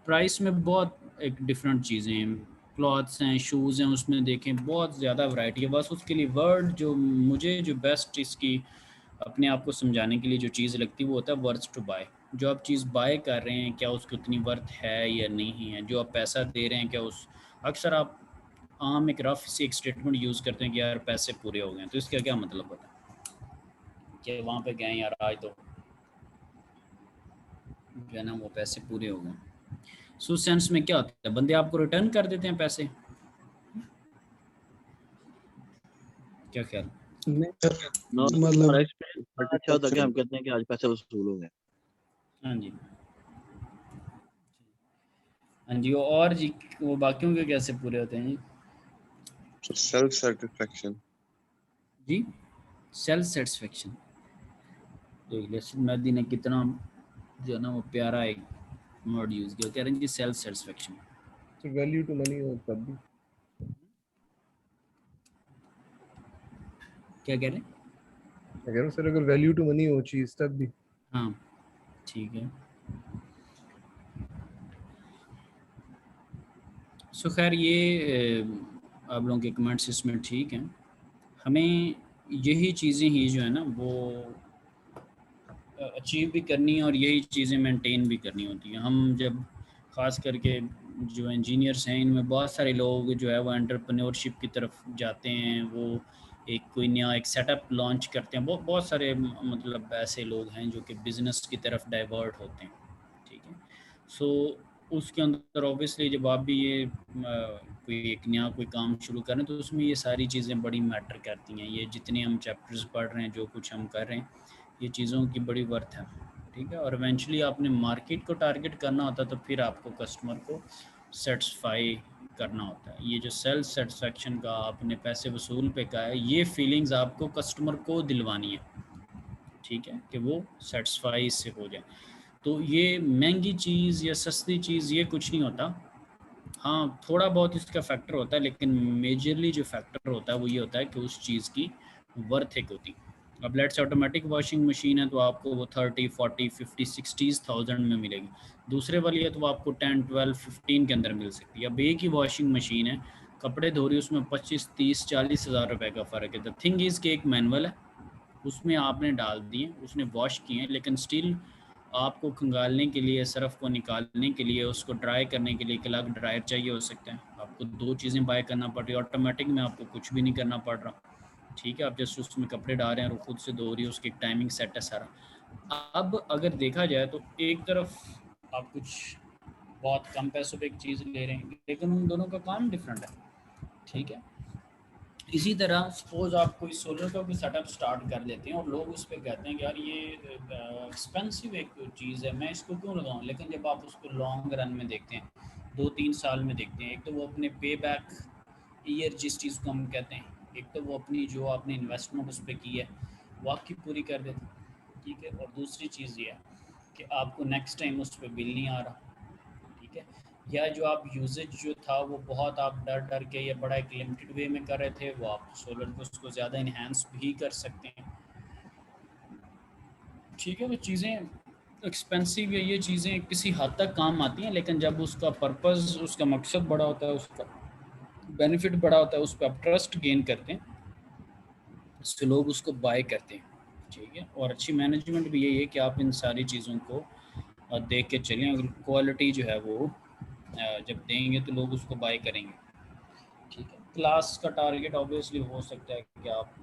प्राइस में बहुत एक डिफरेंट चीज़ें हैं, क्लॉथ्स हैं, शूज़ हैं, उसमें देखें बहुत ज़्यादा वैरायटी है। बस उसके लिए वर्ड जो मुझे जो बेस्ट इसकी अपने आप को समझाने के लिए जो चीज़ लगती है वो होता है वर्थ टू बाय। जो आप चीज़ बाय कर रहे हैं क्या उसकी उतनी वर्थ है या नहीं है? जो आप पैसा दे रहे हैं क्या उस अक्सर आप आम एक रफ सी एक स्टेटमेंट यूज़ करते हैं कि यार पैसे पूरे हो गए, तो इसका क्या मतलब होता है कि वहाँ पे गए यार आज तो जो है ना वो पैसे पूरे हो गए। सो सेंस में क्या होता है, बंदे आपको रिटर्न कर देते हैं पैसे। क्या ख्याल? मतलब प्राइस पे अच्छा होता है कि हम कहते हैं कि आज पैसे वसूल हो गए। हाँ जी, हाँ जी। और जी वो बाकियों के कैसे पूरे होते हैं जी? सेल्फ सेटिस्फेक्शन जी, सेल्फ सेटिस्फेक्शन। देख लेसन मेहदी ने कितना जो है ना वो प्यारा एक वर्ड यूज़ किया, कह रहे हैं जी सेल्फ सेटिस्फेक्शन। तो वैल्यू टू मनी हो तब भी क्या कह रहे हैं? मैं कह रहा हूँ सर अगर वैल्यू टू मनी हो चीज तब भी हाँ ठीक है। सो खैर ये आप लोगों के कमेंट्स इसमें ठीक हैं। हमें यही चीज़ें ही जो है ना वो अचीव भी करनी है और यही चीज़ें मेंटेन भी करनी होती हैं। हम जब ख़ास करके जो इंजीनियर्स हैं इनमें बहुत सारे लोग जो है वो एंटरप्रेन्योरशिप की तरफ जाते हैं, वो एक कोई नया एक सेटअप लॉन्च करते हैं। बहुत बहुत सारे मतलब ऐसे लोग हैं जो कि बिज़नेस की तरफ डाइवर्ट होते हैं, ठीक है। सो उसके अंदर ऑब्वियसली जब आप भी ये कोई एक नया कोई काम शुरू करें तो उसमें ये सारी चीज़ें बड़ी मैटर करती हैं। ये जितने हम चैप्टर्स पढ़ रहे हैं, जो कुछ हम कर रहे हैं, ये चीज़ों की बड़ी वर्थ है, ठीक है। और इवेंचुअली आपने मार्केट को टारगेट करना होता है तो फिर आपको कस्टमर को सेटिस्फाई करना होता है। ये जो सेल्फ सेटिस्फेक्शन का आपने पैसे वसूल पे कहा है, ये फीलिंग्स आपको कस्टमर को दिलवानी है, ठीक है, कि वो सेटिस्फाई इससे हो जाए। तो ये महंगी चीज़ या सस्ती चीज़ ये कुछ नहीं होता। हाँ थोड़ा बहुत इसका फैक्टर होता है, लेकिन मेजरली जो फैक्टर होता है वो ये होता है कि उस चीज़ की वर्थ एक होती। अब लेट्स ऑटोमेटिक वॉशिंग मशीन है तो आपको वो 30, 40, 50, 60,000 में मिलेगी। दूसरे वाली है तो वो आपको 10, 12, 15 के अंदर मिल सकती है। अब एक ही वॉशिंग मशीन है, कपड़े धो रही है, उसमें 25, 30, 40 हज़ार रुपये का फ़र्क है। द थिंग इज़ कि एक मैनुअल है, उसमें आपने डाल दिए, उसने वॉश किए हैं, लेकिन स्टिल आपको खंगालने के लिए, सरफ़ को निकालने के लिए, उसको ड्राई करने के लिए एक अलग ड्रायर चाहिए हो सकता है। आपको 2 चीज़ें बाय करना पड़ रही है। ऑटोमेटिक में आपको कुछ भी नहीं करना पड़ रहा, ठीक है। आप जस्ट उसमें कपड़े डाल रहे हैं और खुद से धो रही है, उसकी एक टाइमिंग सेट है सारा। अब अगर देखा जाए तो एक तरफ आप कुछ बहुत कम पैसों पे एक चीज़ ले रहे हैं, लेकिन उन दोनों का काम डिफरेंट है, ठीक है। इसी तरह सपोज़ आप कोई सोलर का कोई सेटअप स्टार्ट कर लेते हैं और लोग उस पे कहते हैं कि यार ये एक्सपेंसिव एक चीज़ है, मैं इसको क्यों लगाऊं। लेकिन जब आप उसको लॉन्ग रन में देखते हैं, 2-3 साल में देखते हैं, एक तो वो अपने पे बैक ईयर जिस चीज़ को हम कहते हैं, एक तो वो अपनी जो आपने इन्वेस्टमेंट उस पर की है वो आपकी पूरी कर देते हैं, ठीक है। और दूसरी चीज़ ये है कि आपको नेक्स्ट टाइम उस पर बिल नहीं आ रहा, ठीक है। या जो आप यूजेज जो था वो बहुत आप डर डर के या बड़ा एक लिमिटेड वे में कर रहे थे, वो आप सोलर को उसको ज़्यादा इन्हेंस भी कर सकते हैं, ठीक है। वो चीज़ें एक्सपेंसिव है, ये चीज़ें किसी हद तक काम आती हैं, लेकिन जब उसका पर्पस, उसका मकसद बड़ा होता है, उसका बेनिफिट बड़ा होता है, उस पर आप ट्रस्ट गेन करते हैं, उससे लोग उसको बाय करते हैं, ठीक है। और अच्छी मैनेजमेंट भी यही है कि आप इन सारी चीज़ों को देख के चलें। अगर क्वालिटी जो है वो जब देंगे तो लोग उसको बाय करेंगे, ठीक है। क्लास का टारगेट ऑब्वियसली हो सकता है कि आप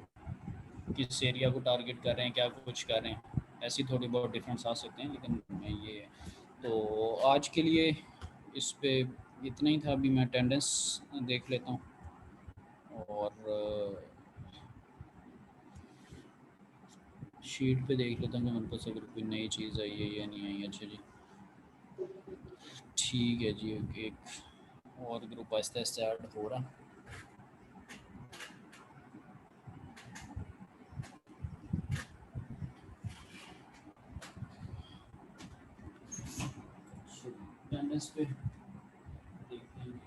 किस एरिया को टारगेट कर रहे हैं, क्या कुछ कर रहे हैं, ऐसी थोड़ी बहुत डिफरेंस आ सकते हैं, लेकिन ये है। तो आज के लिए इस पे इतना ही था। अभी मैं अटेंडेंस देख लेता हूँ और शीट पे देख लेता हूँ कि मेरे पास अगर कोई नई चीज़ आई है या नहीं आई। अच्छा जी, ठीक है जी। एक और ग्रुप आहिस्ता आहिस्ता ऐड हो रहा। अटेंडेंस पे देखते हैं।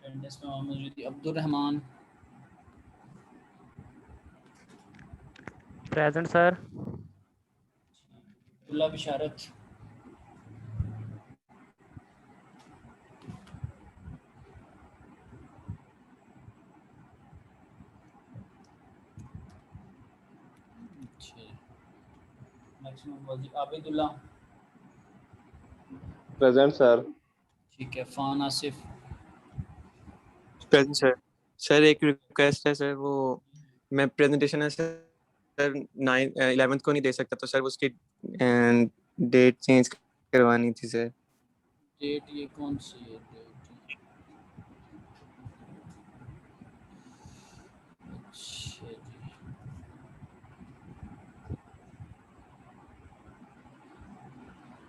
अटेंडेंस में मोहम्मद अब्दुल रहमान, प्रेजेंट सर। अब्दुल्ला बिशारत, मैक्सिमम आबिदुल्ला, प्रेजेंट सर। ठीक है। फ़ान आसिफ, प्रेजेंट सर। सर एक रिक्वेस्ट है सर, वो मैं प्रेजेंटेशन है सर 11th को नहीं दे सकता, तो सर उसकी डेट चेंज करवानी थी सर। डेट ये कौन सी है डेट? अच्छा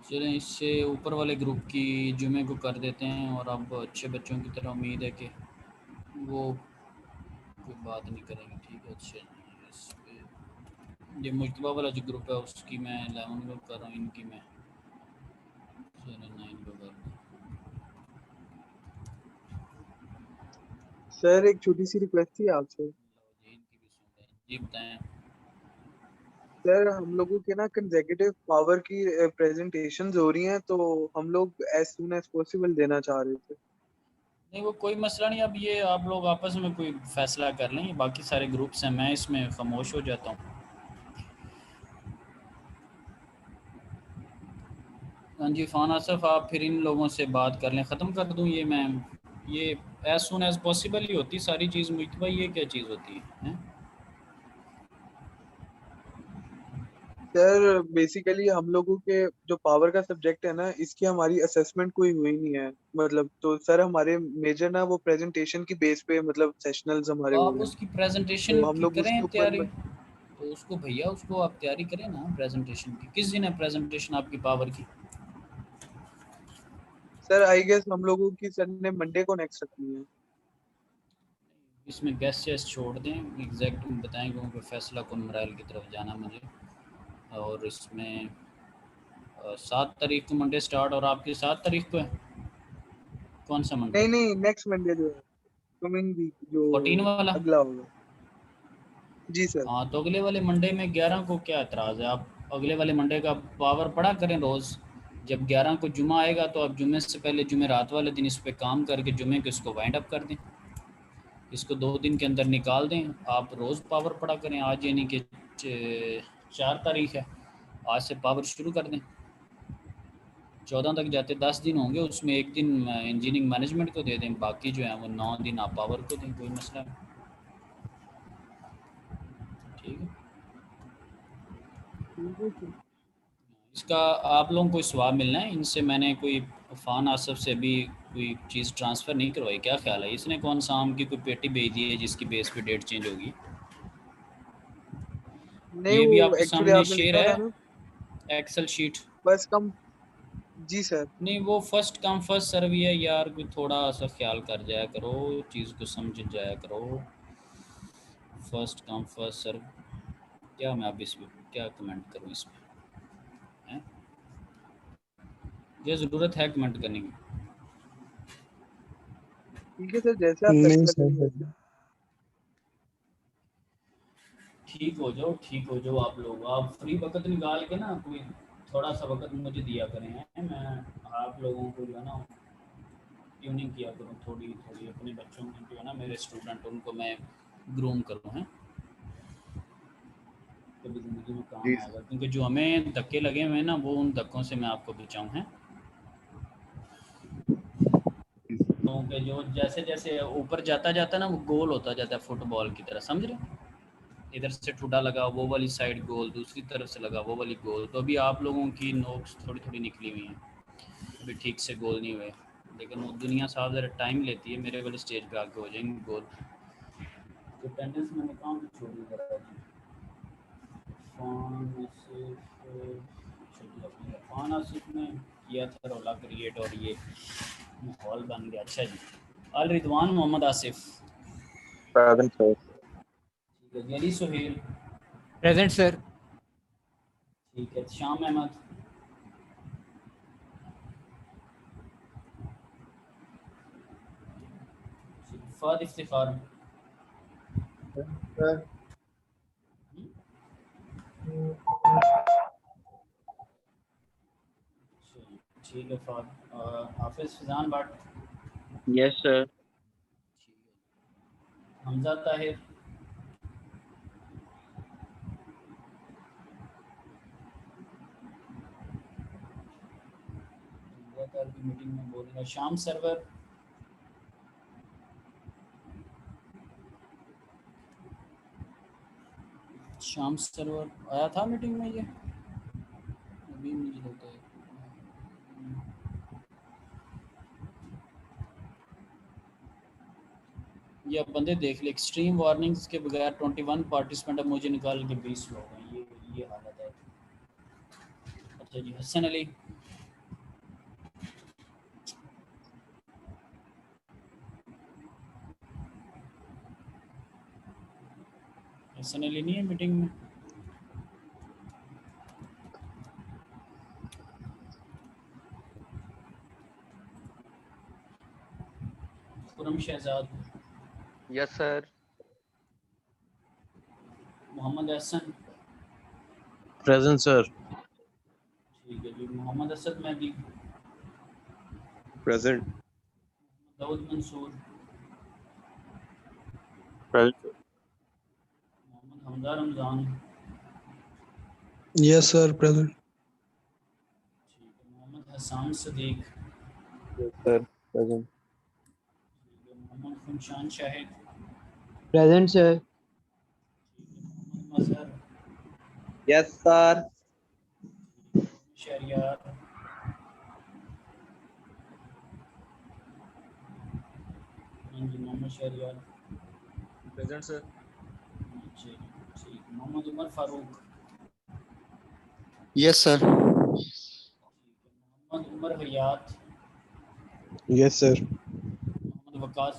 जी, चलें इससे ऊपर वाले ग्रुप की जुमे को कर देते हैं, और अब अच्छे बच्चों की तरह उम्मीद है कि वो कोई बात नहीं करेंगे। ठीक है, अच्छा इस पे ये मुश्तबा वाला जो ग्रुप है उसकी मैं 11 को कर रहा हूँ, इनकी मैं 9 को कर रहा हूँ। सर एक छोटी सी रिक्वेस्ट थी आपसे। जी बताएं। सर हम लोगों के ना कंसेक्यूटिव पावर की प्रेजेंटेशंस हो रही हैं, तो हम लोग एज सून एज पॉसिबल देना चाह रहे थे। नहीं वो कोई मसला नहीं, अब ये आप लोग आपस में कोई फैसला कर लें, ये बाकी सारे ग्रुप्स हैं, मैं इसमें खामोश हो जाता हूँ। हाँ जी फ़ान आसफ, आप फिर इन लोगों से बात कर लें, ख़त्म कर दूँ ये मैं, ये एज सुन एज पॉसिबल ही होती सारी चीज़। मुझे ये क्या चीज़ होती है? सर बेसिकली हम लोगों के जो पावर का सब्जेक्ट है ना, इसकी हमारी असेसमेंट कोई हुई नहीं है, मतलब तो सर हमारे मेजर ना वो प्रेजेंटेशन की बेस पे मतलब सेशनल्स हमारे हो आप रहे हैं, उसकी प्रेजेंटेशन तो हम की लोग उसके करें ऊपर तैयारी, तो उसको भैया उसको आप तैयारी करें ना प्रेजेंटेशन की। किस दिन है प्रेजेंटेशन आपकी पावर की? सर आई गेस हम लोगों की सर ने मंडे को नेक्स्ट रखनी है। इसमें गेस्ट चेस्ट छोड़ दें, एग्जैक्ट बताएंगे उनको फैसला कौन मराइल की तरफ जाना मुझे। और इसमें 7 तारीख को मंडे स्टार्ट, और आपकी 7 तारीख को है कौन सा मंडे? नहीं नेक्स्ट मंडे जो है कमिंग वीक, जो 14 वाला अगला होगा। जी सर। हाँ तो अगले वाले मंडे में 11 को क्या एतराज़ है? आप अगले वाले मंडे का पावर पढ़ा करें रोज़। जब 11 को जुमा आएगा तो आप जुमे से पहले जुमे रात वाले दिन इस पे काम करके जुमे को इसको वाइंड अप कर दें, इसको 2 दिन के अंदर निकाल दें। आप रोज़ पावर पढ़ा करें। आज यानी कि 4 तारीख है, आज से पावर शुरू कर दें। 14 तक जाते 10 दिन होंगे, उसमें एक दिन इंजीनियरिंग मैनेजमेंट को दे दें, बाकी जो है वो 9 दिन आप पावर को दें, कोई मसला नहीं। ठीक है, इसका आप लोगों को स्वाब मिलना है इनसे। मैंने कोई फ़ान आसफ से भी कोई चीज़ ट्रांसफ़र नहीं करवाई, क्या ख्याल है? इसने कौन सा आम की कोई पेटी भेज दी है जिसकी बेस पे डेट चेंज होगी? नहीं ये भी वो आपके एक्चुअली सामने आपने शेयर लिखा था है ना एक्सेल शीट। बस कम। जी सर। नहीं वो फर्स्ट कम फर्स्ट सर्व ही है यार, कोई थोड़ा सा ख्याल कर जाया करो, चीज़ को समझ जाया करो। फर्स्ट कम फर्स्ट सर्व, क्या मैं अब इस पर क्या कमेंट करूँ इस पर? ये ज़रूरत है कमेंट करने की? ठीक है सर, जैसे आप नहीं फैसला सर करें वैसे। ठीक हो जाओ, ठीक हो जाओ आप लोग। आप फ्री वक्त निकाल के ना कोई थोड़ा सा वक्त मुझे दिया करें, मैं आप लोगों को जो है ना ट्यूनिंग किया करूँ थोड़ी थोड़ी, अपने बच्चों की जो है ना मेरे स्टूडेंट उनको मैं ग्रूम करूँ हैं, कभी ज़िंदगी में काम आएगा। क्योंकि जो हमें धक्के लगे हुए हैं ना, वो उन धक्कों से मैं आपको बचाऊँ हैं। क्योंकि जो जैसे जैसे ऊपर जाता जाता ना वो गोल होता जाता है फुटबॉल की तरह, समझ रहे हो? इधर से ठुडा लगा वो वाली साइड गोल, दूसरी तरफ से लगा वो वाली गोल। तो अभी आप लोगों की नोक्स थोड़ी थोड़ी निकली हुई हैं, अभी ठीक से गोल नहीं हुए, लेकिन वो दुनिया साहब ज़रा टाइम लेती है, मेरे वाले स्टेज पे आके हो जाएंगे गोल। तो टेंडेंस मैंने काम पे छोड़ दी ज़रा जी। फ़ान आसिफ ने किया था रोला क्रिएट और ये माहौल बन गया। अच्छा जी, अल रिदवान मोहम्मद आसिफ, प्रेजेंट सर। गली सुहेल, प्रेजेंट सर। ठीक है, शाम अहमद, फाद इफ्तिखार, ठीक है, फाद हाफिज फैजान भट्ट, यस सर। हमजा ताहिर, की मीटिंग में बोलूँगा। शाम सरवर, शाम सरवर आया था मीटिंग में, ये अभी मुझे लगता है। ये अब बंदे देख ले, एक्सट्रीम वार्निंग्स के बगैर 21 पार्टिसिपेंट, अब मुझे निकाल के 20 लोग हैं, ये हालत है। अच्छा जी, हसन अली, हसन अली नहीं है मीटिंग में? Khurram Shahzad, yes sir. Mohammad Hasan, present sir. ठीक है जी। Mohammad Asad Mehdi, present. Dawood Mansoor, present. Mohammad Hamza Ramzan, yes sir present. Mohammad Hassan Sadiq, sir present. Mohammad Funshan Shahid, present sir. Mohammad Mazhar, yes sir. Shahryar, हाँ जी मोहम्मद शहरियार, प्रेजेंट सर। जी ठीक। Mohammad Umar Farooq, yes sir. Mohammad Umar Hayat, yes sir. Mohammad Waqas,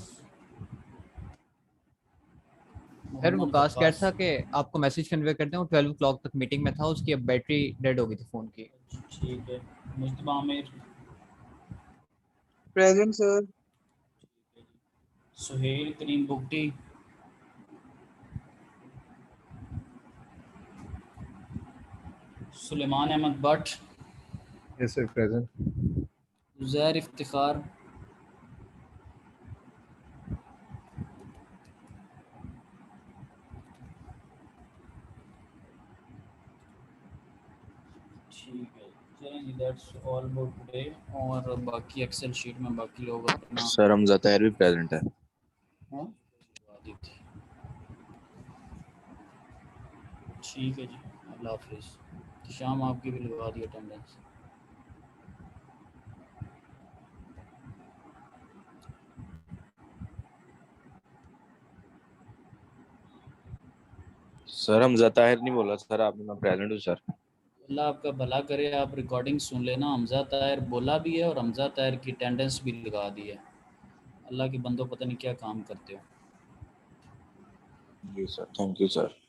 sir Mohammad Waqas कह रहा वकास, था कि आपको मैसेज कन्वे करते हैं, 12 o'clock तक मीटिंग में था, उसकी अब बैटरी डेड हो गई थी फ़ोन की। ठीक है। Mustafa Aamir, present sir. Suhail Karim Bugti, Sulaiman Ahmed Bhatt, yes sir present. Uzair Iftikhar, ठीक है। चलें जी, दैट्स ऑल अबाउट टुडे। और बाकी एक्सेल शीट में बाकी लोग अपना सर हमजा ताहिर भी प्रेजेंट है। हाँ लगा दी थी। ठीक है जी, अल्लाह हाफिज़। शाम आपकी भी लगा दी अटेंडेंस। सर हमजा ताहिर नहीं बोला सर आपने, मैं प्रेजेंट हूँ सर। अल्लाह आपका भला करे, आप रिकॉर्डिंग सुन लेना। हमजा ताहिर बोला भी है और हमजा ताहिर की अटेंडेंस भी लगा दी है। अल्लाह के बंदों, पता नहीं क्या काम करते हो। जी सर, थैंक यू सर।